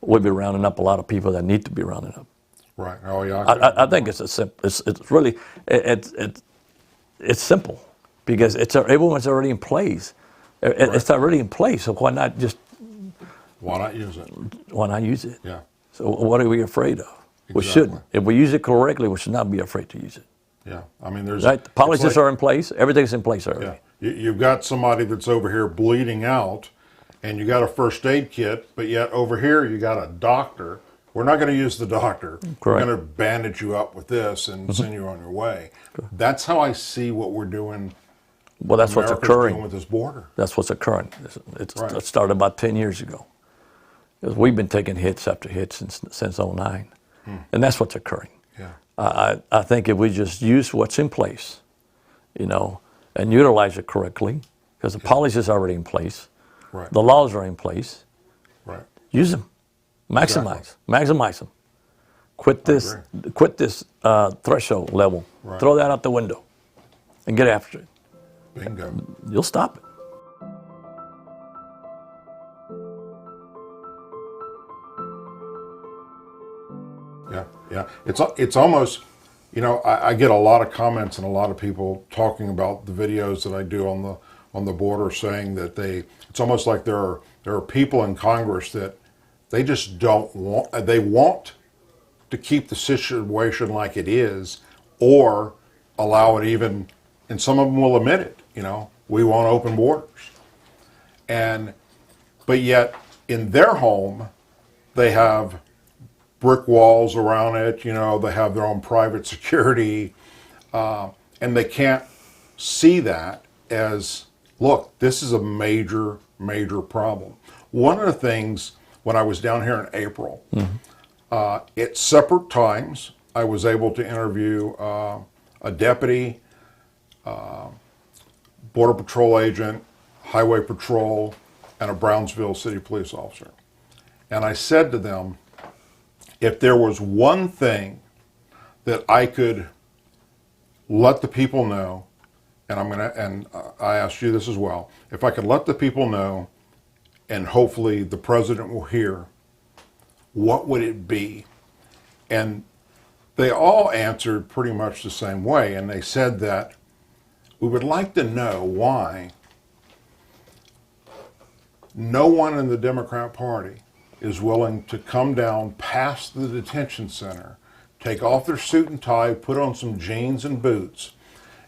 we'll be rounding up a lot of people that need to be rounded up. Right. Oh yeah. I think it's really it's simple, because everyone's already in place. It's already in place. So why not Why not use it? use it? Yeah. So what are we afraid of? We Exactly. shouldn't. If we use it correctly, we should not be afraid to use it. Yeah. I mean, there's Right? The policies it's like- are in place. Everything's in place already. Yeah. You've got somebody that's over here bleeding out, and you got a first aid kit, but yet over here you got a doctor. We're not going to use the doctor. We're Correct. going to bandage you up with this and send you on your way. That's how I see what we're doing. Well, that's what's America's doing occurring. with this border. That's what's occurring. Right. It started about 10 years ago. Because we've been taking hits after hits since 09. And that's what's occurring. Yeah. I think if we just use what's in place, and utilize it correctly, because the policies are already in place, Right. the laws are in place, Right. use them, maximize them. Quit this threshold level. Right. Throw that out the window, and get after it. Bingo. You'll stop it. Yeah, yeah. It's almost, I get a lot of comments and a lot of people talking about the videos that I do on the border, saying that it's almost like there are people in Congress that they just don't want. They want to keep the situation like it is, or allow it even. And some of them will admit it. We want open borders, but yet in their home they have brick walls around it, they have their own private security, and they can't see that as, look, this is a major, major problem. One of the things, when I was down here in April, at separate times, I was able to interview a deputy, Border Patrol agent, Highway Patrol, and a Brownsville City Police officer. And I said to them, if there was one thing that I could let the people know, and I asked you this as well, if I could let the people know, and hopefully the president will hear, what would it be? And they all answered pretty much the same way, and they said that we would like to know why no one in the Democrat Party is willing to come down past the detention center, take off their suit and tie, put on some jeans and boots,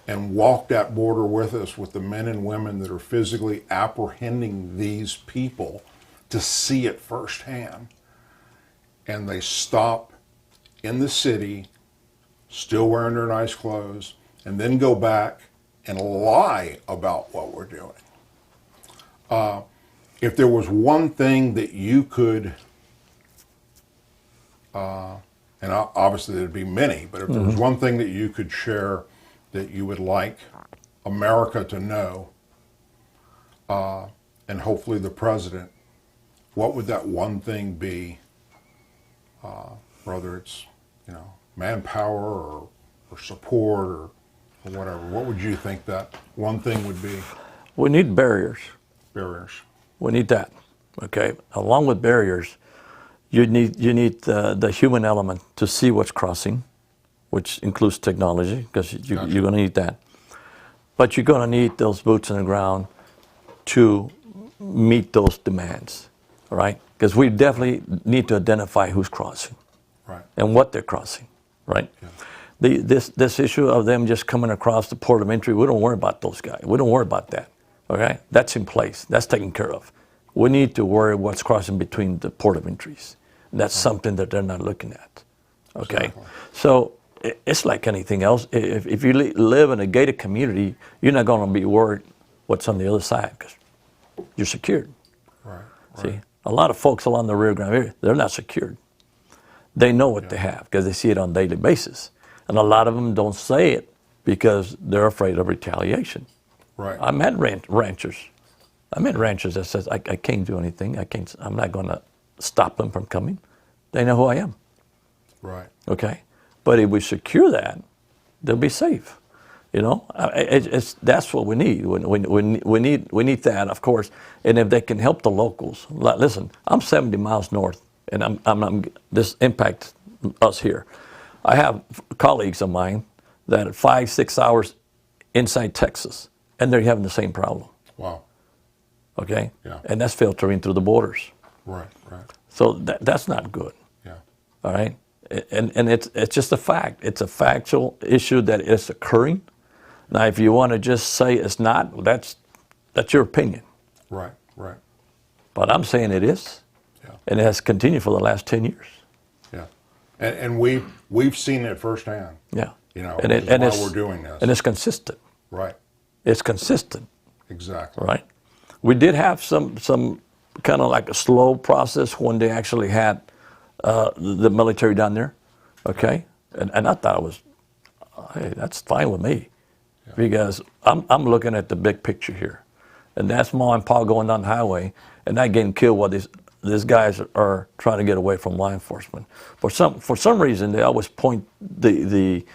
and walk that border with us, with the men and women that are physically apprehending these people, to see it firsthand. And they stop in the city, still wearing their nice clothes, and then go back and lie about what we're doing. If there was one thing that you could and obviously there'd be many, but if there was one thing that you could share that you would like America to know, and hopefully the president, what would that one thing be? Whether it's, manpower or support or whatever. What would you think that one thing would be? We need barriers. Barriers. We need that. Okay. Along with barriers, you need the human element to see what's crossing, which includes technology, because you're going to need that. But you're going to need those boots on the ground to meet those demands, all right? Because we definitely need to identify who's crossing, right, and what they're crossing, right? Yeah. This issue of them just coming across the port of entry, we don't worry about those guys. We don't worry about that, okay? That's in place. That's taken care of. We need to worry what's crossing between the port of entries. And that's something that they're not looking at, okay? Exactly. So it's like anything else. If you live in a gated community, you're not going to be worried what's on the other side because you're secured. Right. See, a lot of folks along the rear ground area, they're not secured. They know what they have because they see it on a daily basis. And a lot of them don't say it because they're afraid of retaliation. Right. I met ranchers. I met ranchers that says, I can't do anything. I'm not going to stop them from coming. They know who I am. Right. Okay? But if we secure that, they'll be safe. That's what we need. We need that, of course. And if they can help the locals, listen, I'm 70 miles north, and this impacts us here. I have colleagues of mine that are 5-6 hours inside Texas, and they're having the same problem. Wow. Okay? Yeah. And that's filtering through the borders. Right. Right. So that's not good. Yeah. All right? And it's just a fact. It's a factual issue that is occurring. Now, if you want to just say it's not, well, that's your opinion. Right. Right. But I'm saying it is. Yeah. And it has continued for the last 10 years. Yeah. And we've seen it firsthand. Yeah. Which is why we're doing this. And it's consistent. Right. It's consistent. Exactly. Right? We did have some kind of like a slow process when they actually had the military down there. Okay? And I thought it was, hey, that's fine with me. Yeah. Because I'm looking at the big picture here. And that's Mom and Pa going down the highway and not getting killed while these guys are trying to get away from law enforcement. For some reason, they always point the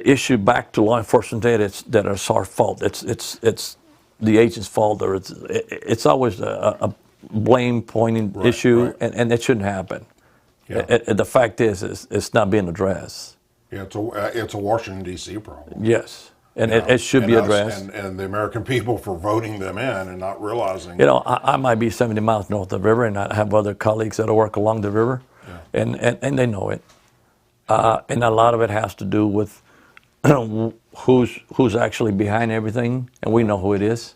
issue back to law enforcement that it's our fault. It's the agent's fault, or it's always a blame pointing issue, right. And it shouldn't happen. Yeah. The fact is it's not being addressed. Yeah, it's a Washington D.C. problem. Yes, and it should be addressed. And the American people for voting them in and not realizing. I might be 70 miles north of the river, and I have other colleagues that work along the river, yeah. and they know it. And a lot of it has to do with who's actually behind everything, and we know who it is.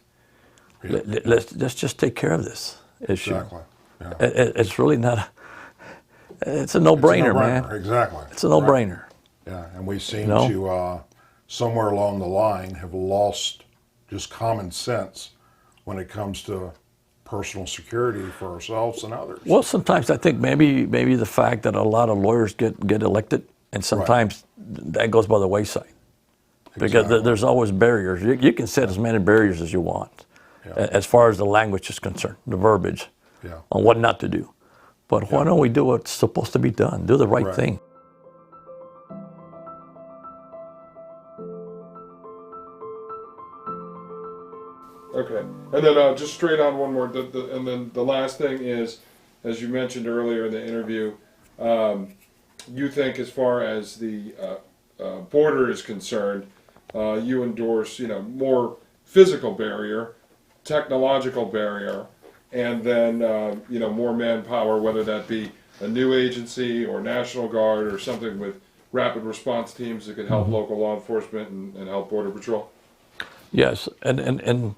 Yeah. Let's just take care of this issue. Exactly. Yeah. It's really not. It's a no-brainer, man. Exactly. It's a no-brainer. Yeah, and we seem to somewhere along the line have lost just common sense when it comes to personal security for ourselves and others. Well, sometimes I think maybe the fact that a lot of lawyers get elected, and sometimes that goes by the wayside. Because there's always barriers. You can set as many barriers as you want, as far as the language is concerned, the verbiage, on what not to do. But why don't we do what's supposed to be done? Do the right thing. Okay, and then just straight on one more, and then the last thing is, as you mentioned earlier in the interview, you think as far as the border is concerned, you endorse, more physical barrier, technological barrier, and then, more manpower, whether that be a new agency or National Guard or something with rapid response teams that could help local law enforcement and help Border Patrol. Yes, and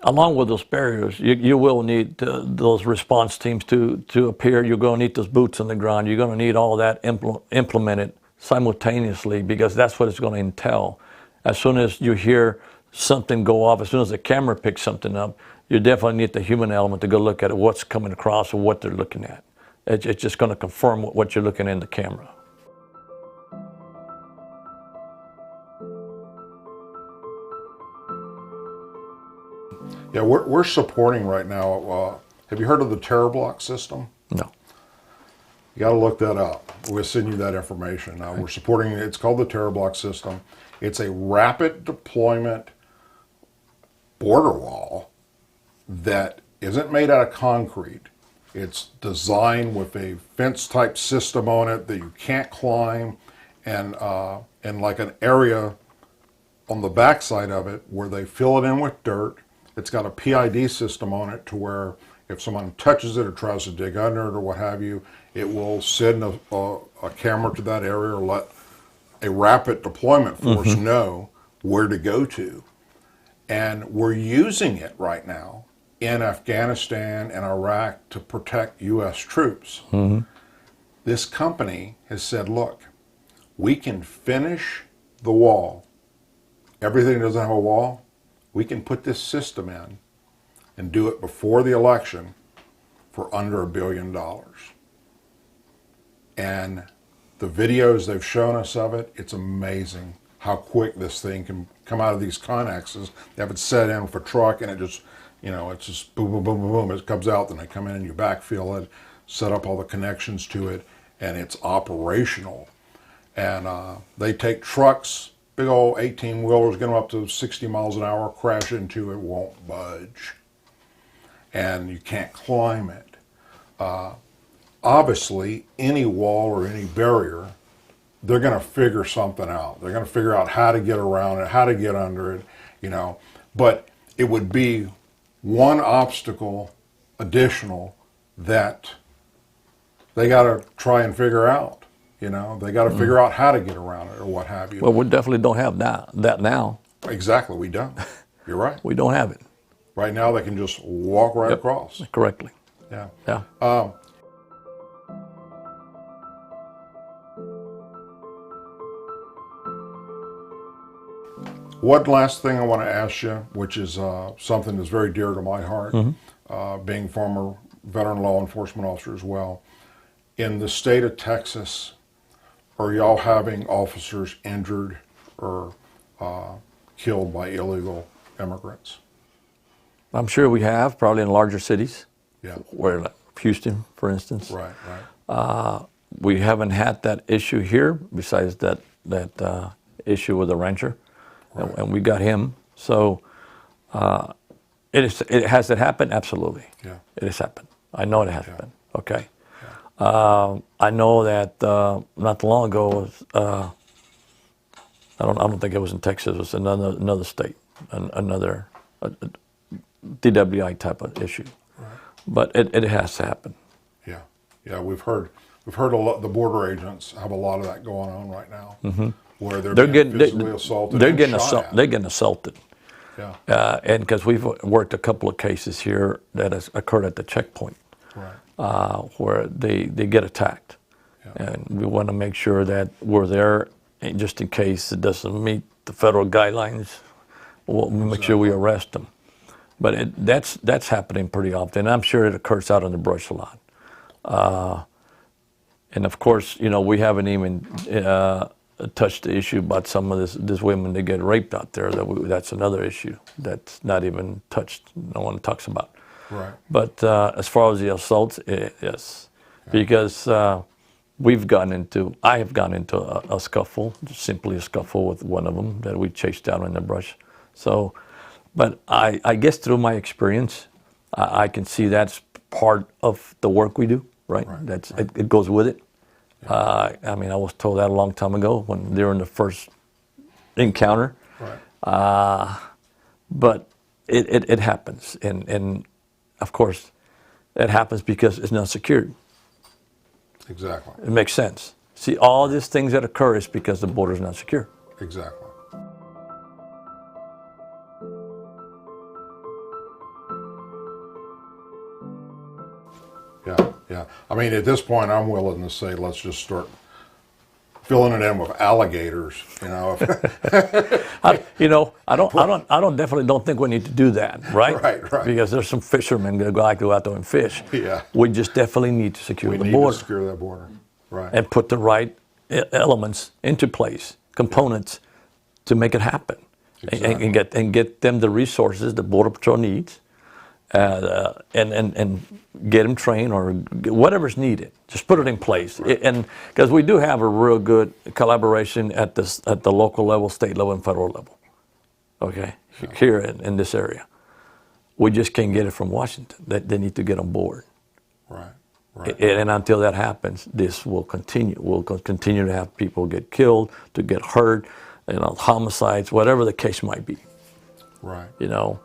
along with those barriers, you will need those response teams to appear. You're going to need those boots on the ground. You're going to need all that implemented simultaneously, because that's what it's going to entail. As soon as you hear something go off, as soon as the camera picks something up, you definitely need the human element to go look at it, what's coming across and what they're looking at. It's just going to confirm what you're looking in the camera. Yeah, we're supporting right now. Have you heard of the TerraBlock system? No. You got to look that up. We'll send you that information. We're supporting, it's called the TerraBlock system. It's a rapid deployment border wall that isn't made out of concrete. It's designed with a fence type system on it that you can't climb, and like an area on the backside of it where they fill it in with dirt. It's got a PID system on it to where if someone touches it or tries to dig under it or what have you, it will send a camera to that area or let a rapid deployment force know where to go to. And we're using it right now in Afghanistan and Iraq to protect U.S. troops. This company has said, look, we can finish the wall. Everything doesn't have a wall. We can put this system in and do it before the election for under $1 billion. And the videos they've shown us of it, it's amazing how quick this thing can come out of these connexes. They have it set in with a truck and it just, it's just boom, boom, boom, boom, boom. It comes out, then they come in and you backfill it, set up all the connections to it, and it's operational. And they take trucks, big old 18-wheelers, get them up to 60 miles an hour, crash into it, won't budge. And you can't climb it. Obviously, any wall or any barrier, they're going to figure something out. They're going to figure out how to get around it, how to get under it, But it would be one obstacle additional that they got to try and figure out. They got to figure out how to get around it or what have you. Well, we definitely don't have that now. Exactly, we don't. You're right. We don't have it. Right now, they can just walk right across. Correctly. Yeah. Yeah. One last thing I want to ask you, which is something that's very dear to my heart, being former veteran law enforcement officer as well. In the state of Texas, are y'all having officers injured or killed by illegal immigrants? I'm sure we have, probably in larger cities. Yeah. Where, like Houston, for instance. Right. We haven't had that issue here, besides that issue with the rancher, and we got him. So has it happened? Absolutely. Yeah. It has happened. I know it has happened. Okay. Yeah. I know that not long ago was I don't think it was in Texas. It was another state, another DWI type of issue. Right. But it has to happen. Yeah. Yeah. We've heard a lot. The border agents have a lot of that going on right now, where they're getting physically assaulted. They're getting assaulted. Yeah. And because we've worked a couple of cases here that has occurred at the checkpoint, where they get attacked, and we want to make sure that we're there, and just in case it doesn't meet the federal guidelines, we'll make sure we arrest them. But that's happening pretty often. I'm sure it occurs out in the brush a lot. And of course, we haven't even touched the issue about some of this women that get raped out there. That's another issue that's not even touched. No one talks about. Right. But as far as the assaults, yes, because I have gotten into a scuffle, simply a scuffle with one of them that we chased down in the brush. So, but I guess through my experience, I can see that's part of the work we do, right? It goes with it. I was told that a long time ago when they were in the first encounter. Right. But it happens, and of course, it happens because it's not secured. Exactly. It makes sense. See, all these things that occur is because the border is not secure. Exactly. Yeah. At this point, I'm willing to say let's just start filling it in with alligators, you know. I definitely don't think we need to do that, right? Right. Because there's some fishermen that like to go out there and fish. Yeah. We just definitely need to secure We the need border to secure that border. Right. and put the right elements into place, components to make it happen, Exactly. and get them the resources the Border Patrol needs, and get them trained or whatever's needed. Just put it in place, and because we do have a real good collaboration at the local level, state level, and federal level. Okay, here in this area, we just can't get it from Washington. They need to get on board. Right. And until that happens, this will continue. We'll continue to have people get killed, to get hurt, homicides, whatever the case might be. Right. You're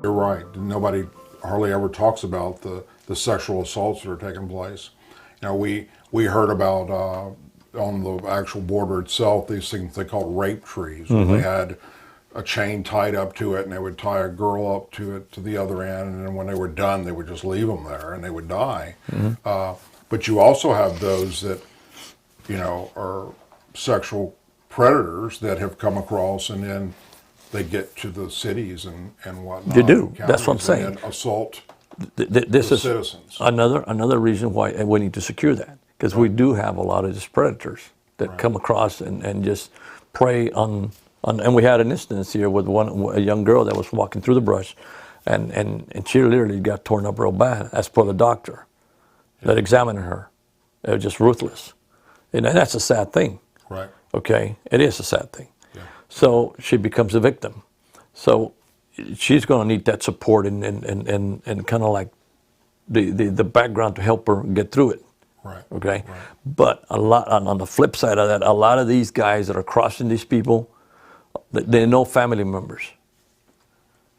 right. Nobody hardly ever talks about the sexual assaults that are taking place. We heard about on the actual border itself these things they call rape trees, where they had a chain tied up to it, and they would tie a girl up to it to the other end, and then when they were done, they would just leave them there, and they would die. But you also have those that, are sexual predators that have come across, and then they get to the cities and whatnot. You do. That's what I'm saying. And assault This the is citizens. another reason why we need to secure that, because we do have a lot of these predators that come across and just prey on. And we had an instance here with a young girl that was walking through the brush, and she literally got torn up real bad, as per the doctor that examined her. They were just ruthless. And that's a sad thing. Right. Okay? It is a sad thing. Yeah. So she becomes a victim. So she's going to need that support and kind of like the background to help her get through it. Right. Okay? Right. But a lot on the flip side of that, a lot of these guys that are crossing these people, they know family members.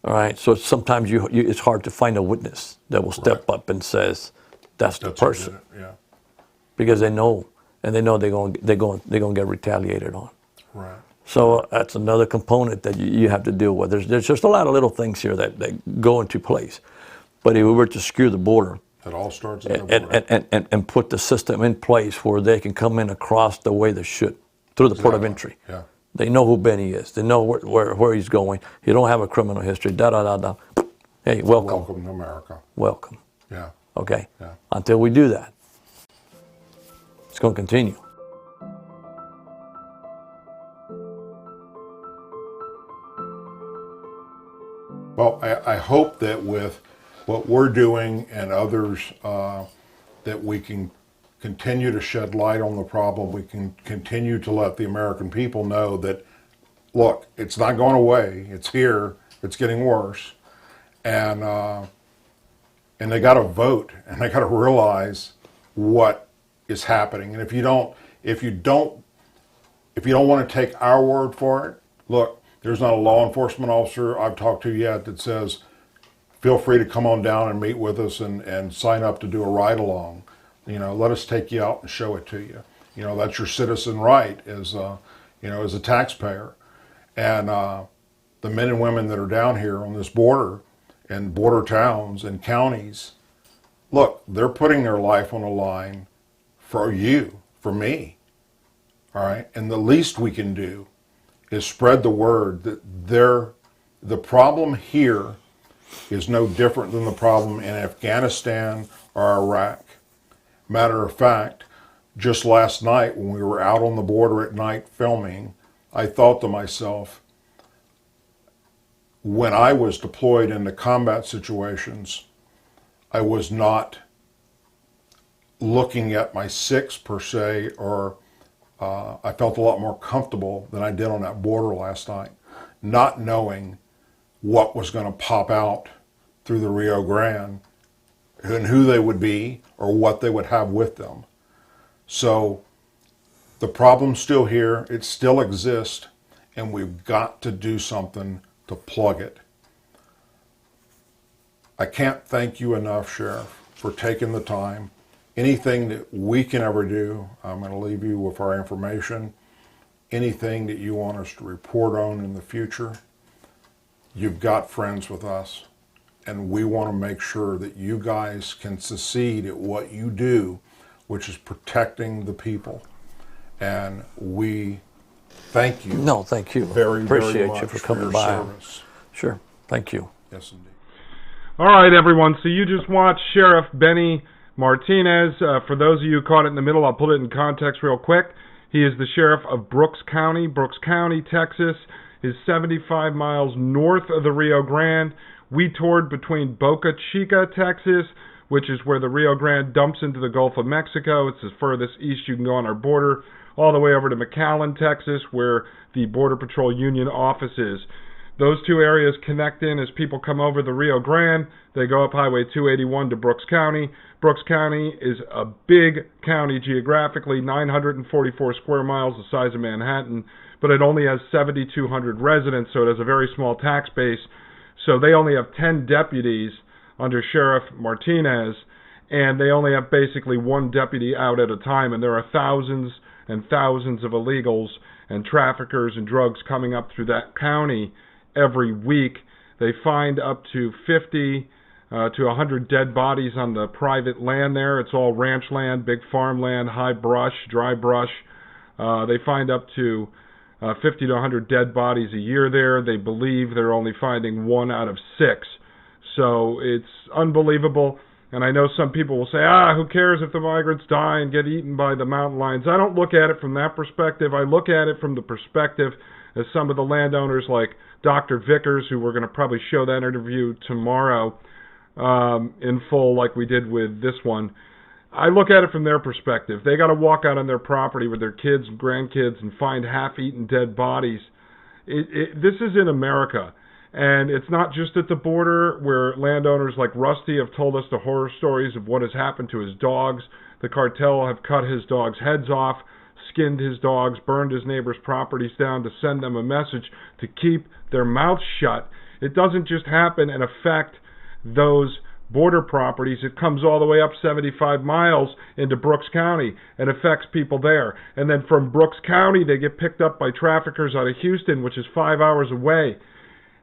All right? So sometimes it's hard to find a witness that will step up and says, that's the person. Who did it. Yeah. Because they know, and they know they're going to get retaliated on. Right. So that's another component that you have to deal with. There's just a lot of little things here that go into place. But if we were to secure the border, It all starts at the border. and put the system in place where they can come in across the way they should, through the port of entry. Yeah. They know who Benny is. They know where he's going. He don't have a criminal history. Hey, welcome. Welcome to America. Welcome. Yeah. Okay? Yeah. Until we do that, it's going to continue. Well, I hope that with what we're doing and others, that we can continue to shed light on the problem. We can continue to let the American people know that, look, it's not going away. It's here. It's getting worse. And they got to vote, and they got to realize what is happening. And if you don't want to take our word for it, look, there's not a law enforcement officer I've talked to yet that says, feel free to come on down and meet with us and sign up to do a ride along. Let us take you out and show it to you. That's your citizen right as a taxpayer. And the men and women that are down here on this border and border towns and counties, look, they're putting their life on the line for you, for me. All right. And the least we can do is spread the word that the problem here is no different than the problem in Afghanistan or Iraq. Matter of fact, just last night when we were out on the border at night filming, I thought to myself, when I was deployed into combat situations, I was not looking at my six per se, or I felt a lot more comfortable than I did on that border last night, not knowing what was going to pop out through the Rio Grande and who they would be or what they would have with them. So the problem's still here, it still exists, and we've got to do something to plug it. I can't thank you enough, Sheriff, for taking the time. Anything that we can ever do, I'm going to leave you with our information. Anything that you want us to report on in the future, you've got friends with us. and we want to make sure that you guys can succeed at what you do, which is protecting the people. And we thank you. No, thank you. Very, Appreciate very much you for coming your by. service. Sure. Thank you. Yes, indeed. All right, everyone. So you just watched Sheriff Benny Martinez. For those of you who caught it in the middle, I'll put it in context real quick. He is the sheriff of Brooks County. Brooks County, Texas, is 75 miles north of the Rio Grande. We toured between Boca Chica, Texas, which is where the Rio Grande dumps into the Gulf of Mexico. It's the furthest east you can go on our border, all the way over to McAllen, Texas, where the Border Patrol Union office is. Those two areas connect in as people come over the Rio Grande. They go up Highway 281 to Brooks County. Brooks County is a big county geographically, 944 square miles, the size of Manhattan, but it only has 7,200 residents, so it has a very small tax base. So they only have 10 deputies under Sheriff Martinez, and they only have basically one deputy out at a time, and there are thousands and thousands of illegals and traffickers and drugs coming up through that county every week. They find up to 50 to 100 dead bodies on the private land there. It's all ranch land, big farmland, high brush, dry brush. They find up to 50 to 100 dead bodies a year there. They believe they're only finding 1 out of 6. So it's unbelievable. And I know some people will say, who cares if the migrants die and get eaten by the mountain lions? I don't look at it from that perspective. I look at it from the perspective as some of the landowners like Dr. Vickers, who we're going to probably show that interview tomorrow in full like we did with this one. I look at it from their perspective. They got to walk out on their property with their kids and grandkids and find half-eaten dead bodies. This is in America. And it's not just at the border where landowners like Rusty have told us the horror stories of what has happened to his dogs. The cartel have cut his dogs' heads off, skinned his dogs, burned his neighbors' properties down to send them a message to keep their mouths shut. It doesn't just happen and affect those border properties. It comes all the way up 75 miles into Brooks County and affects people there. And then from Brooks County, they get picked up by traffickers out of Houston, which is 5 hours away.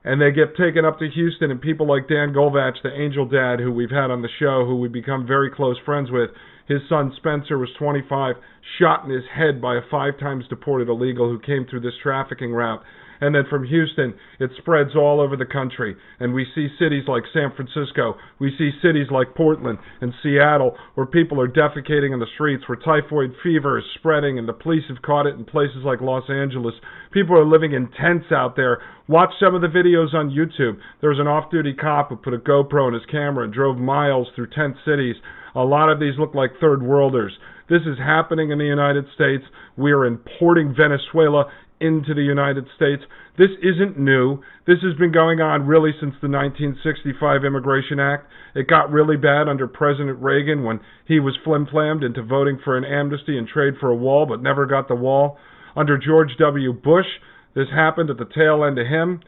And they get taken up to Houston, and people like Dan Golvach, the angel dad who we've had on the show, who we've become very close friends with, his son Spencer was 25, shot in his head by a 5 times deported illegal who came through this trafficking route. And then from Houston, it spreads all over the country. And we see cities like San Francisco. We see cities like Portland and Seattle where people are defecating in the streets, where typhoid fever is spreading, and the police have caught it in places like Los Angeles. People are living in tents out there. Watch some of the videos on YouTube. There was an off-duty cop who put a GoPro in his camera and drove miles through tent cities. A lot of these look like third worlders. This is happening in the United States. We are importing Venezuela into the United States. This isn't new. This has been going on really since the 1965 Immigration Act. It got really bad under President Reagan when he was flim-flammed into voting for an amnesty and trade for a wall, but never got the wall. Under George W. Bush, this happened at the tail end of him.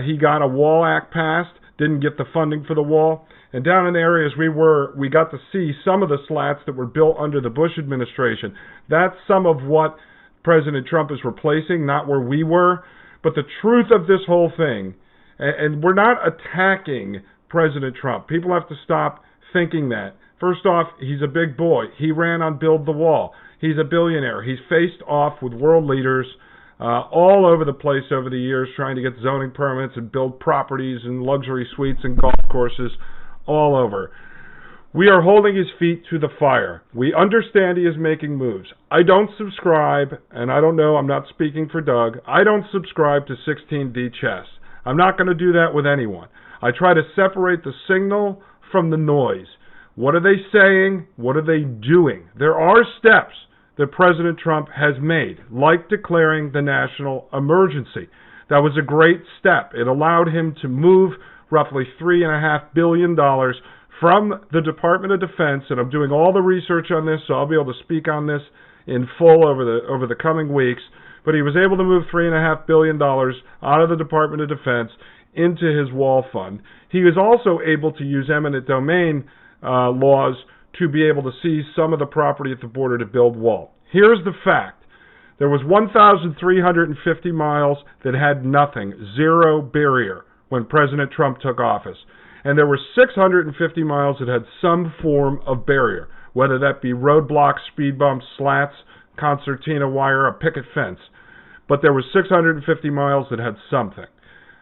He got a wall act passed, didn't get the funding for the wall. And down in the areas we got to see some of the slats that were built under the Bush administration. That's some of what President Trump is replacing, not where we were. But the truth of this whole thing, and we're not attacking President Trump. People have to stop thinking that. First off, he's a big boy. He ran on Build the Wall. He's a billionaire. He's faced off with world leaders all over the place over the years trying to get zoning permits and build properties and luxury suites and golf courses all over. We are holding his feet to the fire. We understand he is making moves. I don't subscribe, and I don't know, I'm not speaking for Doug, I don't subscribe to 16D chess. I'm not going to do that with anyone. I try to separate the signal from the noise. What are they saying? What are they doing? There are steps that President Trump has made, like declaring the national emergency. That was a great step. It allowed him to move roughly $3.5 billion from the Department of Defense, and I'm doing all the research on this, so I'll be able to speak on this in full over the coming weeks. But he was able to move $3.5 billion out of the Department of Defense into his wall fund. He was also able to use eminent domain laws to be able to seize some of the property at the border to build wall. Here's the fact. There was 1,350 miles that had nothing, zero barrier, when President Trump took office. And there were 650 miles that had some form of barrier, whether that be roadblocks, speed bumps, slats, concertina wire, a picket fence. But there were 650 miles that had something.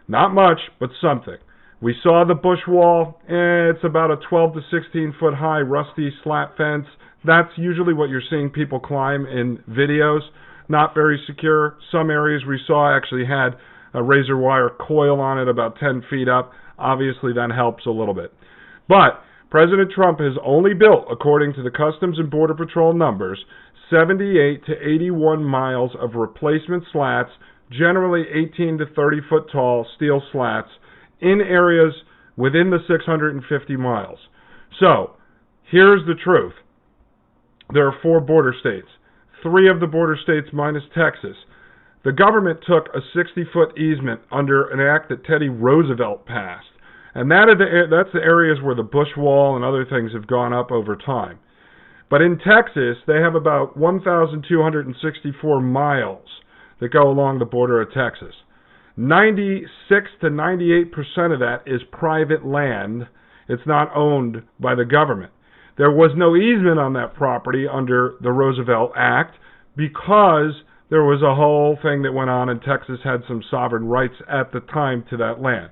Not much, but something. We saw the bush wall. It's about a 12 to 16 foot high rusty slat fence. That's usually what you're seeing people climb in videos. Not very secure. Some areas we saw actually had a razor wire coil on it about 10 feet up. Obviously that helps a little bit. But President Trump has only built, according to the Customs and Border Patrol numbers, 78 to 81 miles of replacement slats, generally 18 to 30 foot tall steel slats, in areas within the 650 miles. So, here's the truth. There are 4 border states. 3 of the border states minus Texas. The government took a 60-foot easement under an act that Teddy Roosevelt passed. And that's the areas where the bush wall and other things have gone up over time. But in Texas, they have about 1,264 miles that go along the border of Texas. 96 to 98% of that is private land. It's not owned by the government. There was no easement on that property under the Roosevelt Act because there was a whole thing that went on and Texas had some sovereign rights at the time to that land.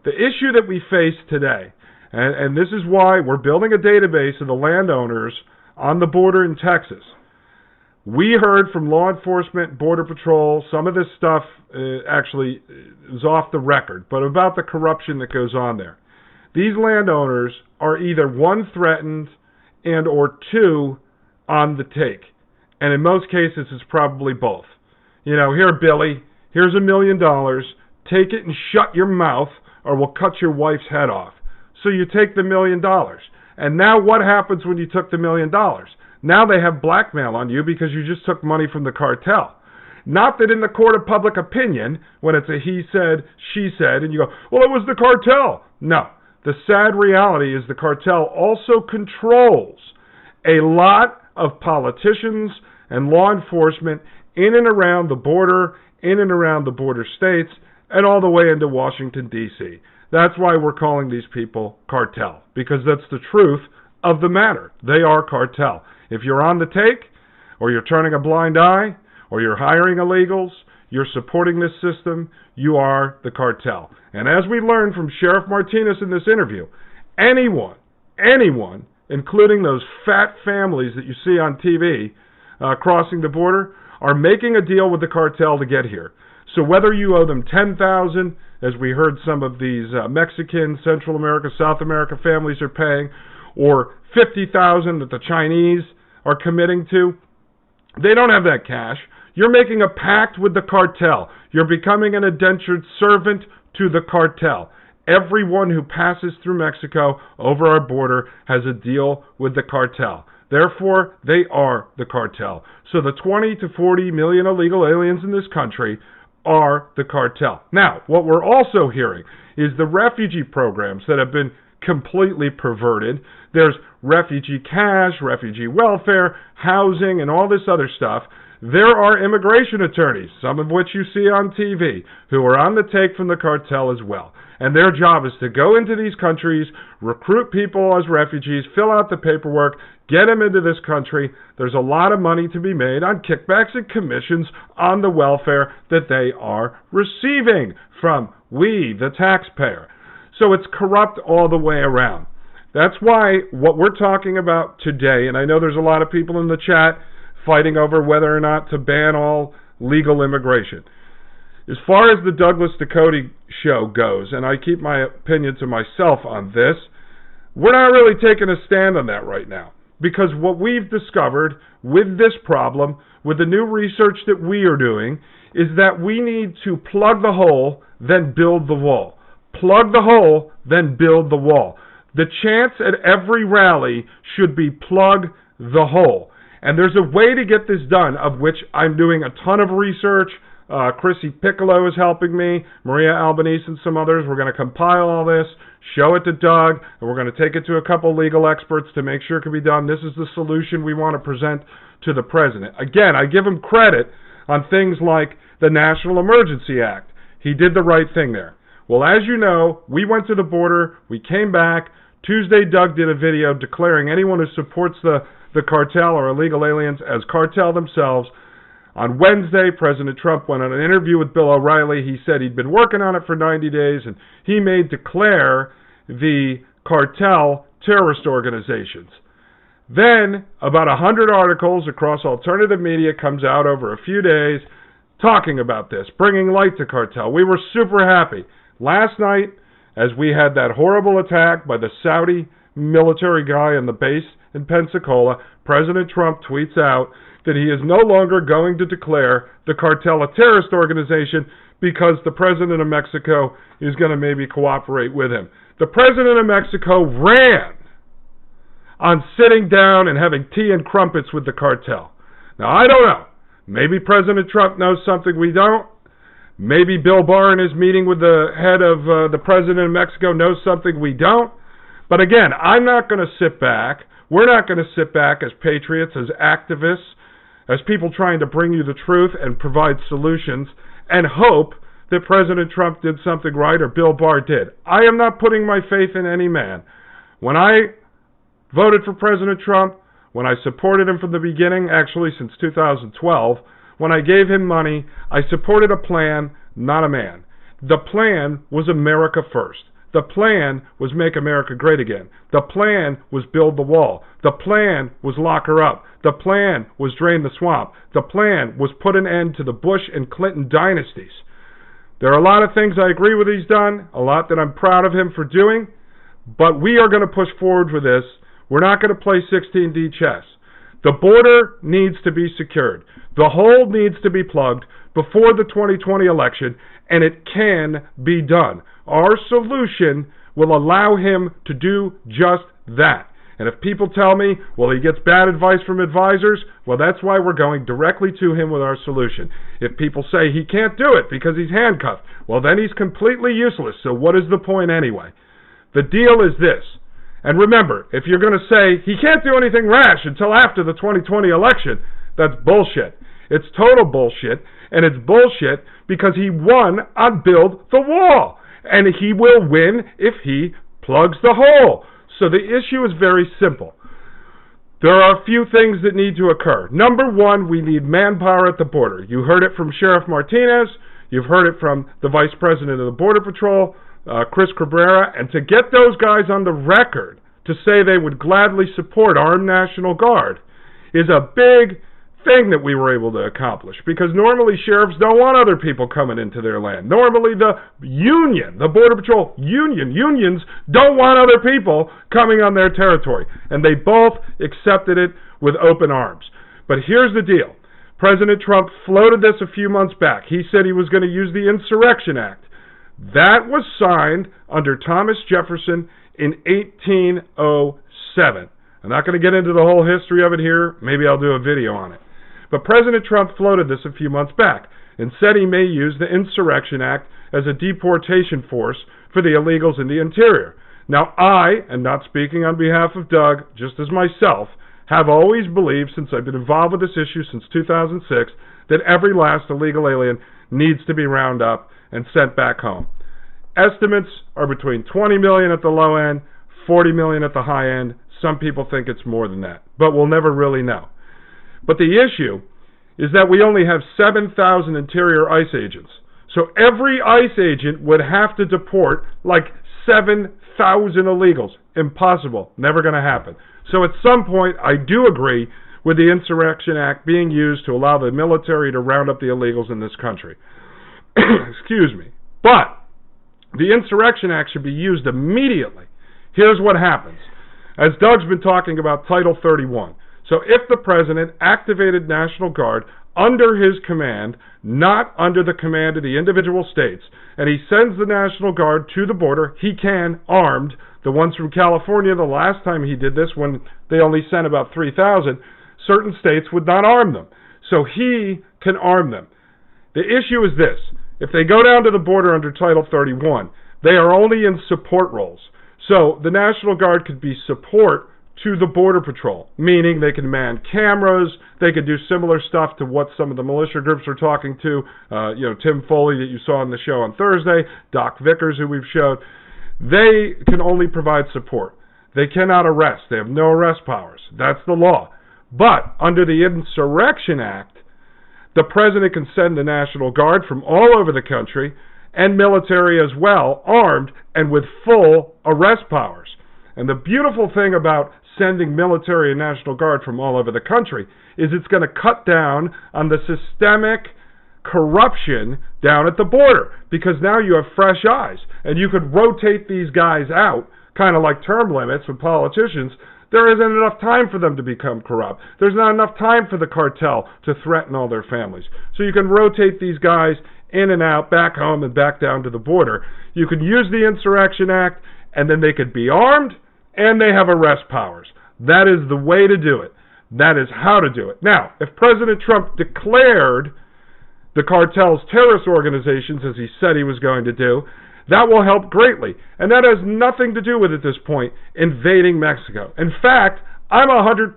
The issue that we face today, and this is why we're building a database of the landowners on the border in Texas. We heard from law enforcement, Border Patrol, some of this stuff actually is off the record, but about the corruption that goes on there. These landowners are either 1, threatened, and or 2, on the take. And in most cases, it's probably both. You know, here, Billy, here's $1 million. Take it and shut your mouth, or we'll cut your wife's head off. So you take the $1 million. And now what happens when you took the $1 million? Now they have blackmail on you because you just took money from the cartel. Not that in the court of public opinion, when it's a he said, she said, and you go, well, it was the cartel. No. The sad reality is the cartel also controls a lot of politicians and law enforcement in and around the border, in and around the border states, and all the way into Washington, D.C. That's why we're calling these people cartel, because that's the truth of the matter. They are cartel. If you're on the take, or you're turning a blind eye, or you're hiring illegals, you're supporting this system, you are the cartel. And as we learned from Sheriff Martinez in this interview, anyone, including those fat families that you see on TV crossing the border, are making a deal with the cartel to get here. So whether you owe them $10,000, as we heard some of these Mexican, Central America, South America families are paying, or $50,000 that the Chinese are committing to, they don't have that cash. You're making a pact with the cartel. You're becoming an indentured servant to the cartel. Everyone who passes through Mexico over our border has a deal with the cartel. Therefore, they are the cartel. So the 20 to 40 million illegal aliens in this country are the cartel. Now, what we're also hearing is the refugee programs that have been completely perverted. There's refugee cash, refugee welfare, housing, and all this other stuff. There are immigration attorneys, some of which you see on TV, who are on the take from the cartel as well. And their job is to go into these countries, recruit people as refugees, fill out the paperwork, get them into this country. There's a lot of money to be made on kickbacks and commissions on the welfare that they are receiving from we, the taxpayer. So it's corrupt all the way around. That's why what we're talking about today, and I know there's a lot of people in the chat fighting over whether or not to ban all legal immigration. As far as the Douglas Ducote show goes, and I keep my opinion to myself on this, we're not really taking a stand on that right now. Because what we've discovered with this problem, with the new research that we are doing, is that we need to plug the hole, then build the wall. Plug the hole, then build the wall. The chants at every rally should be plug the hole. And there's a way to get this done, of which I'm doing a ton of research. Chrissy Piccolo is helping me, Maria Albanese and some others. We're going to compile all this, show it to Doug, and we're going to take it to a couple legal experts to make sure it can be done. This is the solution we want to present to the president. Again, I give him credit on things like the National Emergency Act. He did the right thing there. Well, as you know, we went to the border, we came back. Tuesday, Doug did a video declaring anyone who supports the cartel or illegal aliens as cartel themselves. On Wednesday, President Trump went on an interview with Bill O'Reilly. He said he'd been working on it for 90 days, and he may declare the cartel terrorist organizations. Then, about 100 articles across alternative media comes out over a few days talking about this, bringing light to cartel. We were super happy. Last night, as we had that horrible attack by the Saudi military guy on the base in Pensacola, President Trump tweets out that he is no longer going to declare the cartel a terrorist organization because the president of Mexico is going to maybe cooperate with him. The president of Mexico ran on sitting down and having tea and crumpets with the cartel. Now, I don't know. Maybe President Trump knows something we don't. Maybe Bill Barr in his meeting with the head of the president of Mexico knows something we don't. But again, I'm not going to sit back. We're not going to sit back as patriots, as activists, as people trying to bring you the truth and provide solutions and hope that President Trump did something right or Bill Barr did. I am not putting my faith in any man. When I voted for President Trump, when I supported him from the beginning, actually since 2012, when I gave him money, I supported a plan, not a man. The plan was America first. The plan was make America great again. The plan was build the wall. The plan was lock her up. The plan was drain the swamp. The plan was put an end to the Bush and Clinton dynasties. There are a lot of things I agree with he's done, a lot that I'm proud of him for doing, but we are going to push forward with this. We're not going to play 16D chess. The border needs to be secured. The hole needs to be plugged before the 2020 election, and it can be done. Our solution will allow him to do just that. And if people tell me, well, he gets bad advice from advisors, well, that's why we're going directly to him with our solution. If people say he can't do it because he's handcuffed, well, then he's completely useless. So what is the point anyway? The deal is this. And remember, if you're going to say he can't do anything rash until after the 2020 election, that's bullshit. It's total bullshit, and it's bullshit because he won on Build the Wall, and he will win if he plugs the hole. So the issue is very simple. There are a few things that need to occur. Number one, we need manpower at the border. You heard it from Sheriff Martinez. You've heard it from the Vice President of the Border Patrol, Chris Cabrera, and to get those guys on the record to say they would gladly support Armed National Guard is a big thing that we were able to accomplish, because normally sheriffs don't want other people coming into their land. Normally the union, the Border Patrol unions don't want other people coming on their territory, and they both accepted it with open arms. But here's the deal. President Trump floated this a few months back. He said he was going to use the Insurrection Act. That was signed under Thomas Jefferson in 1807. I'm not going to get into the whole history of it here. Maybe I'll do a video on it. But President Trump floated this a few months back and said he may use the Insurrection Act as a deportation force for the illegals in the interior. Now I, and not speaking on behalf of Doug, just as myself, have always believed, since I've been involved with this issue since 2006, that every last illegal alien needs to be rounded up and sent back home. Estimates are between 20 million at the low end, 40 million at the high end. Some people think it's more than that, but we'll never really know. But the issue is that we only have 7,000 interior ICE agents. So every ICE agent would have to deport like 7,000 illegals. Impossible. Never going to happen. So at some point, I do agree with the Insurrection Act being used to allow the military to round up the illegals in this country. Excuse me. But the Insurrection Act should be used immediately. Here's what happens. As Doug's been talking about Title 31. So if the president activated National Guard under his command, not under the command of the individual states, and he sends the National Guard to the border, he can, armed. The ones from California, the last time he did this, when they only sent about 3,000, certain states would not arm them. So he can arm them. The issue is this. If they go down to the border under Title 31, they are only in support roles. So the National Guard could be support to the Border Patrol, meaning they can man cameras, they could do similar stuff to what some of the militia groups are talking to, Tim Foley that you saw on the show on Thursday, Doc Vickers who we've showed. They can only provide support. They cannot arrest. They have no arrest powers. That's the law. But under the Insurrection Act, the president can send the National Guard from all over the country and military as well, armed and with full arrest powers. And the beautiful thing about sending military and National Guard from all over the country is it's going to cut down on the systemic corruption down at the border, because now you have fresh eyes and you could rotate these guys out, kind of like term limits with politicians. There isn't enough time for them to become corrupt. There's not enough time for the cartel to threaten all their families. So you can rotate these guys in and out, back home and back down to the border. You can use the Insurrection Act, and then they could be armed and they have arrest powers. That is the way to do it. That is how to do it. Now, if President Trump declared the cartels terrorist organizations, as he said he was going to do, that will help greatly. And that has nothing to do with, at this point, invading Mexico. In fact, I'm 100%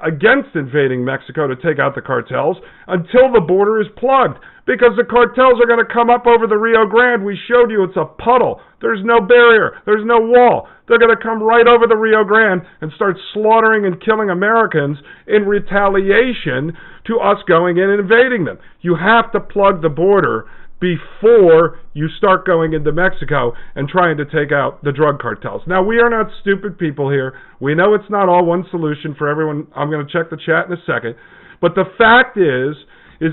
against invading Mexico to take out the cartels until the border is plugged, because the cartels are going to come up over the Rio Grande. We showed you it's a puddle. There's no barrier. There's no wall. They're going to come right over the Rio Grande and start slaughtering and killing Americans in retaliation to us going in and invading them. You have to plug the border before you start going into Mexico and trying to take out the drug cartels. Now, we are not stupid people here. We know it's not all one solution for everyone. I'm going to check the chat in a second. But the fact is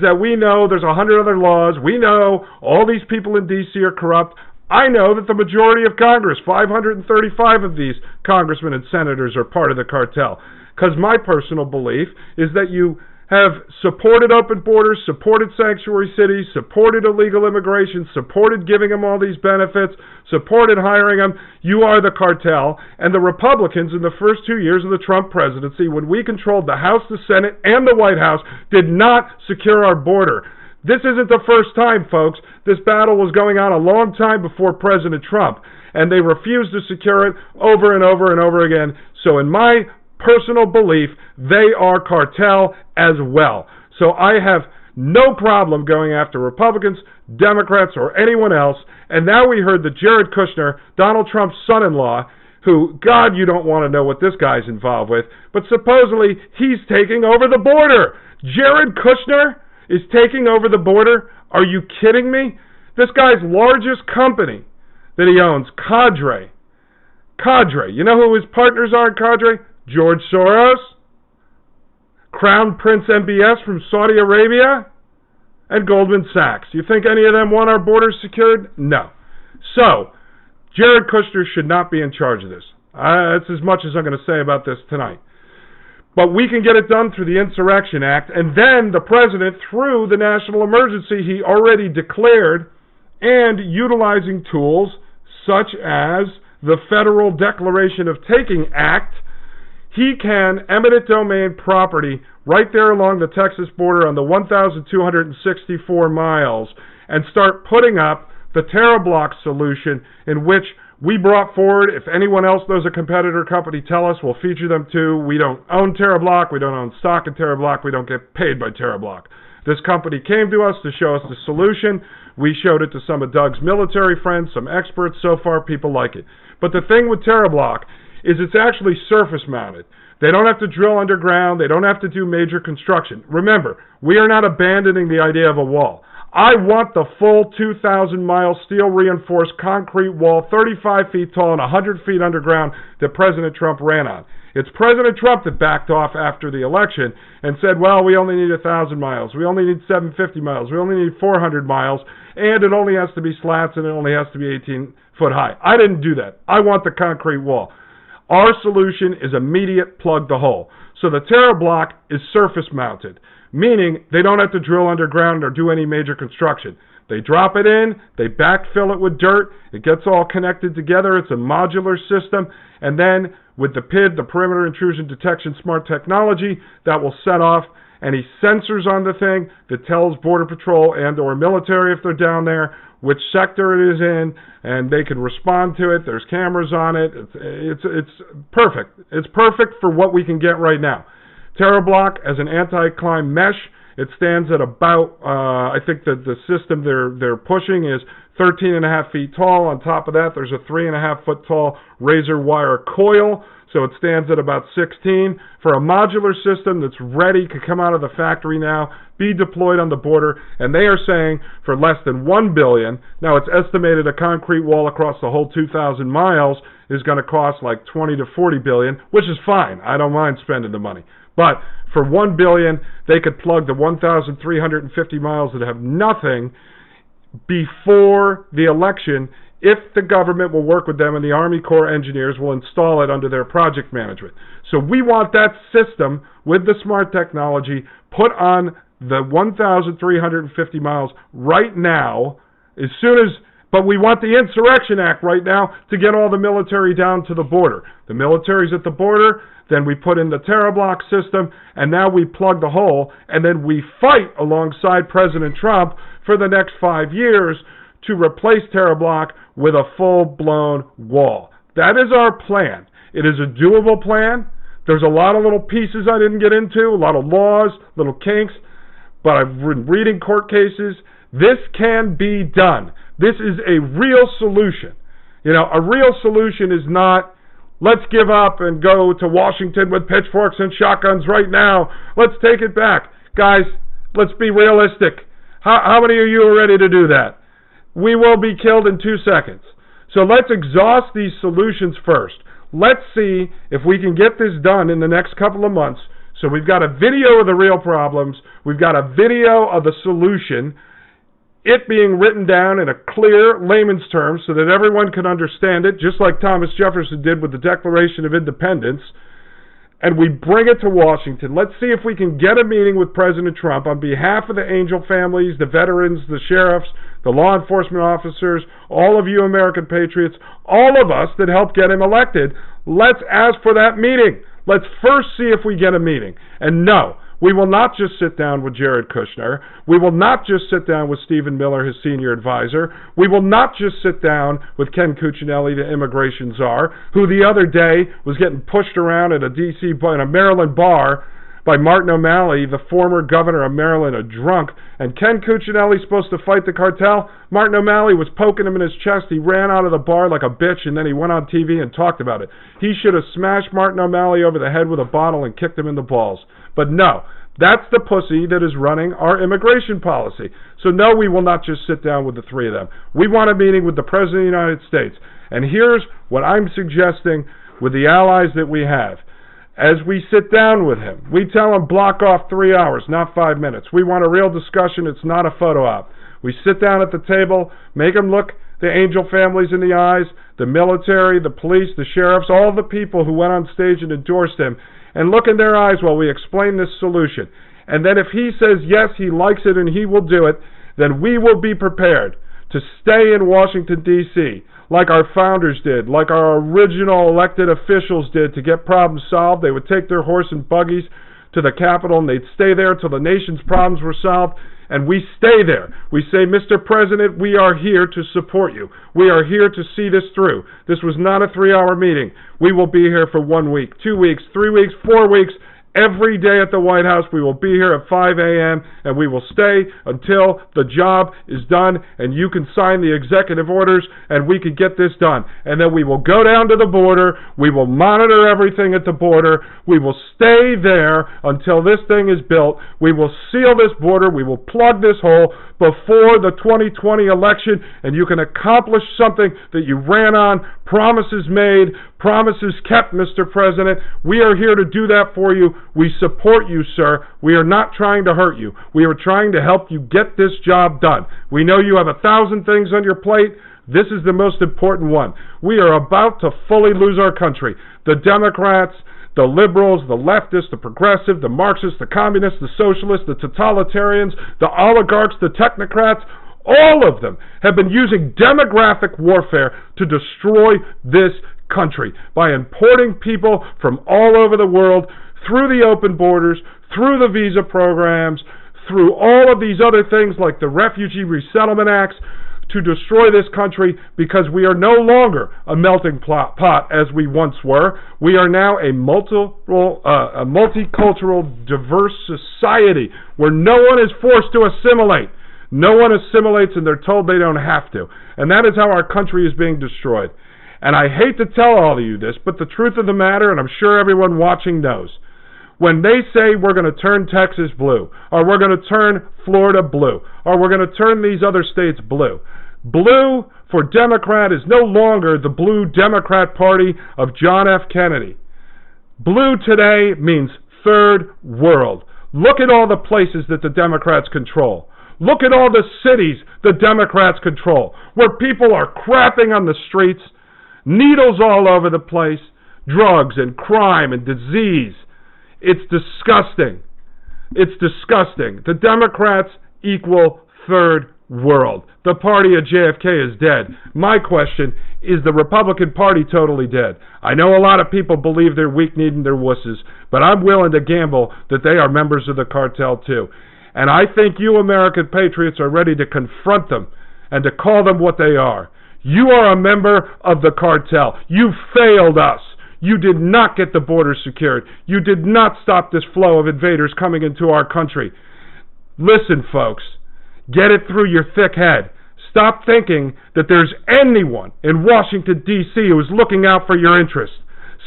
that we know there's 100 other laws. We know all these people in D.C. are corrupt. I know that the majority of Congress, 535 of these congressmen and senators, are part of the cartel. Because my personal belief is that you have supported open borders, supported sanctuary cities, supported illegal immigration, supported giving them all these benefits, supported hiring them. You are the cartel. And the Republicans in the first 2 years of the Trump presidency, when we controlled the House, the Senate, and the White House, did not secure our border. This isn't the first time, folks. This battle was going on a long time before President Trump, and they refused to secure it over and over and over again. So in my personal belief, they are cartel as well. So I have no problem going after Republicans, Democrats, or anyone else. And now we heard that Jared Kushner, Donald Trump's son-in-law, who, God, you don't want to know what this guy's involved with, but supposedly he's taking over the border. Jared Kushner is taking over the border? Are you kidding me? This guy's largest company that he owns, Cadre. You know who his partners are in Cadre? George Soros, Crown Prince MBS from Saudi Arabia, and Goldman Sachs. You think any of them want our borders secured? No. So, Jared Kushner should not be in charge of this. That's as much as I'm going to say about this tonight. But we can get it done through the Insurrection Act, and then the president, through the national emergency he already declared, and utilizing tools such as the Federal Declaration of Taking Act, he can eminent domain property right there along the Texas border on the 1,264 miles and start putting up the TerraBlock solution, in which we brought forward. If anyone else knows a competitor company, tell us. We'll feature them too. We don't own TerraBlock. We don't own stock in TerraBlock. We don't get paid by TerraBlock. This company came to us to show us the solution. We showed it to some of Doug's military friends, some experts. So far, people like it. But the thing with TerraBlock is it's actually surface mounted. They don't have to drill underground. They don't have to do major construction. Remember, we are not abandoning the idea of a wall. I want the full 2,000-mile steel-reinforced concrete wall, 35 feet tall and 100 feet underground, that President Trump ran on. It's President Trump that backed off after the election and said, well, we only need 1,000 miles. We only need 750 miles. We only need 400 miles. And it only has to be slats, and it only has to be 18 foot high. I didn't do that. I want the concrete wall. Our solution is immediate plug the hole. So the TerraBlock is surface mounted, meaning they don't have to drill underground or do any major construction. They drop it in, they backfill it with dirt, it gets all connected together, it's a modular system, and then with the PID, the Perimeter Intrusion Detection Smart Technology, that will set off any sensors on the thing that tells Border Patrol and or military, if they're down there, which sector it is in, and they can respond to it. There's cameras on it. It's perfect. It's perfect for what we can get right now. TerraBlock as an anti-climb mesh, it stands at about, I think that the system they're pushing is 13.5 feet tall. On top of that, there's a 3.5 foot tall razor wire coil, so it stands at about 16. For a modular system that's ready, could come out of the factory now, be deployed on the border, and they are saying for less than $1 billion. Now, it's estimated a concrete wall across the whole 2,000 miles is going to cost like 20 to 40 billion, which is fine. I don't mind spending the money. But for $1 billion, they could plug the 1,350 miles that have nothing before the election, if the government will work with them and the Army Corps engineers will install it under their project management. So we want that system with the smart technology put on the 1,350 miles right now, but we want the Insurrection Act right now to get all the military down to the border. The military's at the border, then we put in the TerraBlock system, and now we plug the hole, and then we fight alongside President Trump for the next 5 years to replace TerraBlock with a full-blown wall. That is our plan. It is a doable plan. There's a lot of little pieces I didn't get into, a lot of laws, little kinks, but I've been reading court cases. This can be done. This is a real solution. You know, a real solution is not, let's give up and go to Washington with pitchforks and shotguns right now. Let's take it back. Guys, let's be realistic. How many of you are ready to do that? We will be killed in 2 seconds. So let's exhaust these solutions first. Let's see if we can get this done in the next couple of months. So we've got a video of the real problems. We've got a video of the solution, it being written down in a clear layman's terms so that everyone can understand it, just like Thomas Jefferson did with the Declaration of Independence. And we bring it to Washington. Let's see if we can get a meeting with President Trump on behalf of the Angel families, the veterans, the sheriffs, the law enforcement officers, all of you American patriots, all of us that helped get him elected. Let's ask for that meeting. Let's first see if we get a meeting. And no, we will not just sit down with Jared Kushner. We will not just sit down with Stephen Miller, his senior advisor. We will not just sit down with Ken Cuccinelli, the immigration czar, who the other day was getting pushed around at a Maryland bar by Martin O'Malley, the former governor of Maryland, a drunk. And Ken Cuccinelli's supposed to fight the cartel. Martin O'Malley was poking him in his chest. He ran out of the bar like a bitch, and then he went on TV and talked about it. He should have smashed Martin O'Malley over the head with a bottle and kicked him in the balls. But no, that's the pussy that is running our immigration policy. So no, we will not just sit down with the three of them. We want a meeting with the President of the United States. And here's what I'm suggesting with the allies that we have. As we sit down with him, we tell him block off 3 hours, not 5 minutes. We want a real discussion. It's not a photo op. We sit down at the table, make them look the Angel families in the eyes, the military, the police, the sheriffs, all the people who went on stage and endorsed him, and look in their eyes while we explain this solution. And then if he says yes, he likes it and he will do it, then we will be prepared to stay in Washington, D.C., like our founders did, like our original elected officials did to get problems solved. They would take their horse and buggies to the Capitol and they'd stay there till the nation's problems were solved. And we stay there. We say, Mr. President, we are here to support you. We are here to see this through. This was not a 3-hour meeting. We will be here for 1 week, 2 weeks, 3 weeks, 4 weeks. Every day at the White House, we will be here at 5 a.m., and we will stay until the job is done, and you can sign the executive orders, and we can get this done. And then we will go down to the border. We will monitor everything at the border. We will stay there until this thing is built. We will seal this border. We will plug this hole before the 2020 election, and you can accomplish something that you ran on, promises made, promises kept, Mr. President. We are here to do that for you. We support you, sir. We are not trying to hurt you. We are trying to help you get this job done. We know you have 1,000 things on your plate. This is the most important one. We are about to fully lose our country. The Democrats, the liberals, the leftists, the progressives, the Marxists, the communists, the socialists, the totalitarians, the oligarchs, the technocrats, all of them have been using demographic warfare to destroy this country by importing people from all over the world through the open borders, through the visa programs, through all of these other things like the Refugee Resettlement Acts, to destroy this country because we are no longer a melting pot as we once were. We are now a multicultural, diverse society where no one is forced to assimilate. No one assimilates and they're told they don't have to. And that is how our country is being destroyed. And I hate to tell all of you this, but the truth of the matter, and I'm sure everyone watching knows, when they say we're going to turn Texas blue, or we're going to turn Florida blue, or we're going to turn these other states blue, blue for Democrat is no longer the blue Democrat Party of John F. Kennedy. Blue today means third world. Look at all the places that the Democrats control. Look at all the cities the Democrats control, where people are crapping on the streets, needles all over the place, drugs and crime and disease. It's disgusting. It's disgusting. The Democrats equal third world. The party of JFK is dead. My question, is the Republican Party totally dead? I know a lot of people believe they're weak-kneed and they're wusses, but I'm willing to gamble that they are members of the cartel too. And I think you American patriots are ready to confront them and to call them what they are. You are a member of the cartel. You failed us. You did not get the border secured. You did not stop this flow of invaders coming into our country. Listen, folks, get it through your thick head. Stop thinking that there's anyone in Washington, D.C. who is looking out for your interests.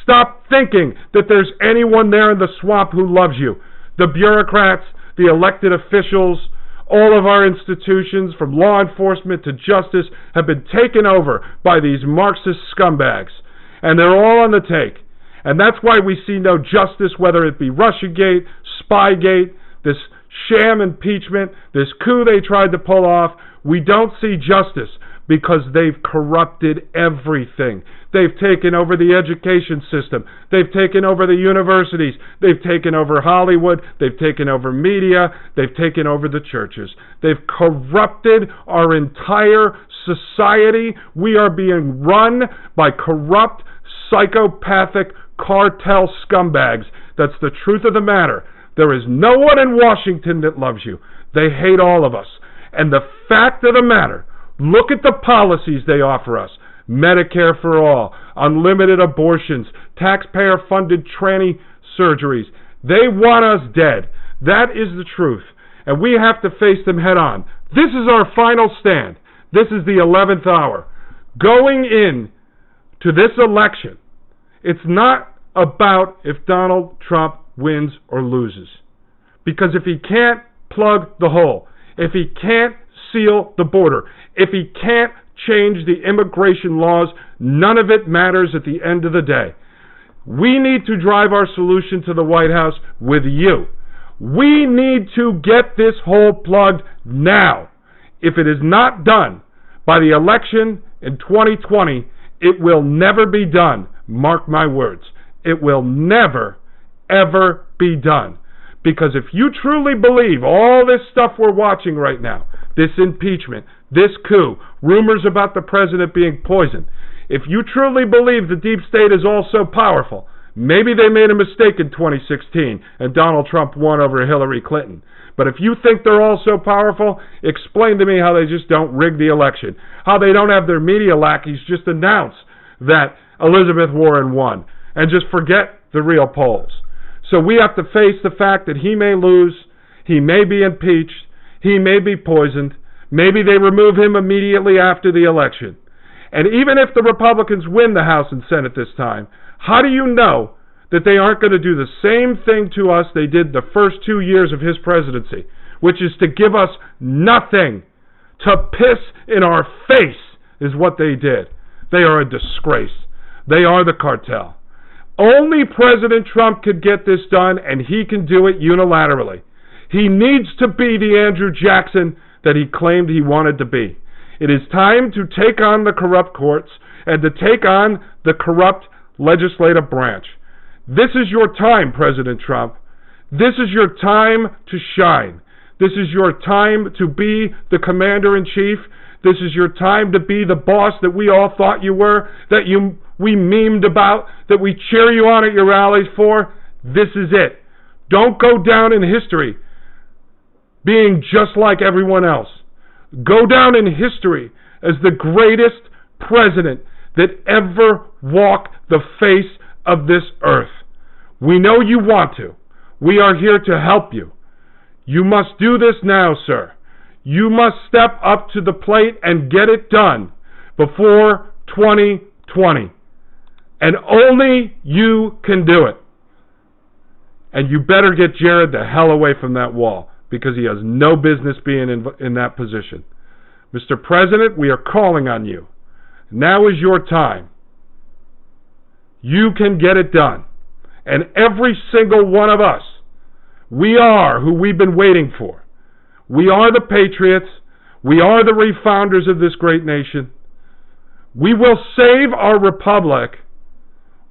Stop thinking that there's anyone there in the swamp who loves you. The bureaucrats, the elected officials, all of our institutions, from law enforcement to justice, have been taken over by these Marxist scumbags. And they're all on the take. And that's why we see no justice, whether it be Russiagate, Spygate, this sham impeachment, this coup they tried to pull off. We don't see justice because they've corrupted everything. They've taken over the education system. They've taken over the universities. They've taken over Hollywood. They've taken over media. They've taken over the churches. They've corrupted our entire society. We are being run by corrupt, psychopathic cartel scumbags. That's the truth of the matter. There is no one in Washington that loves you. They hate all of us. And the fact of the matter, look at the policies they offer us. Medicare for all, unlimited abortions, taxpayer-funded tranny surgeries. They want us dead. That is the truth. And we have to face them head on. This is our final stand. This is the 11th hour. Going in to this election, it's not about if Donald Trump wins or loses. Because if he can't plug the hole, if he can't seal the border, if he can't change the immigration laws, none of it matters at the end of the day. We need to drive our solution to the White House with you. We need to get this hole plugged now. If it is not done by the election in 2020, it will never be done. Mark my words. It will never, ever be done. Because if you truly believe all this stuff we're watching right now, this impeachment, this coup, rumors about the president being poisoned, if you truly believe the deep state is all so powerful, maybe they made a mistake in 2016 and Donald Trump won over Hillary Clinton. But if you think they're all so powerful, explain to me how they just don't rig the election. How they don't have their media lackeys just announce that Elizabeth Warren won and just forget the real polls. So we have to face the fact that he may lose, he may be impeached, he may be poisoned, maybe they remove him immediately after the election. And even if the Republicans win the House and Senate this time, how do you know that they aren't going to do the same thing to us they did the first 2 years of his presidency, which is to give us nothing, to piss in our face is what they did. They are a disgrace. They are the cartel. Only President Trump could get this done, and he can do it unilaterally. He needs to be the Andrew Jackson that he claimed he wanted to be. It is time to take on the corrupt courts and to take on the corrupt legislative branch. This is your time, President Trump. This is your time to shine. This is your time to be the commander-in-chief. This is your time to be the boss that we all thought you were, that we memed about, that we cheer you on at your rallies for. This is it. Don't go down in history being just like everyone else. Go down in history as the greatest president that ever walked the face of this earth. We know you want to. We are here to help you. You must do this now, sir. You must step up to the plate and get it done before 2020. And only you can do it. And you better get Jared the hell away from that wall, because he has no business being in that position. Mr. President, we are calling on you. Now is your time. You can get it done. And every single one of us, we are who we've been waiting for. We are the patriots. We are the refounders of this great nation. We will save our republic,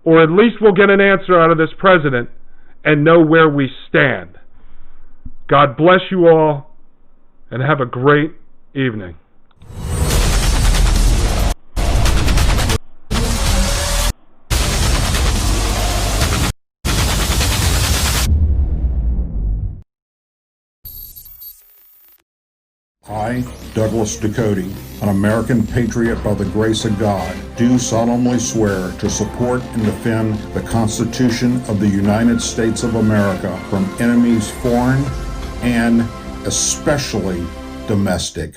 or at least we'll get an answer out of this president and know where we stand. God bless you all, and have a great evening. I, Douglas Ducote, an American patriot by the grace of God, do solemnly swear to support and defend the Constitution of the United States of America from enemies foreign and especially domestic.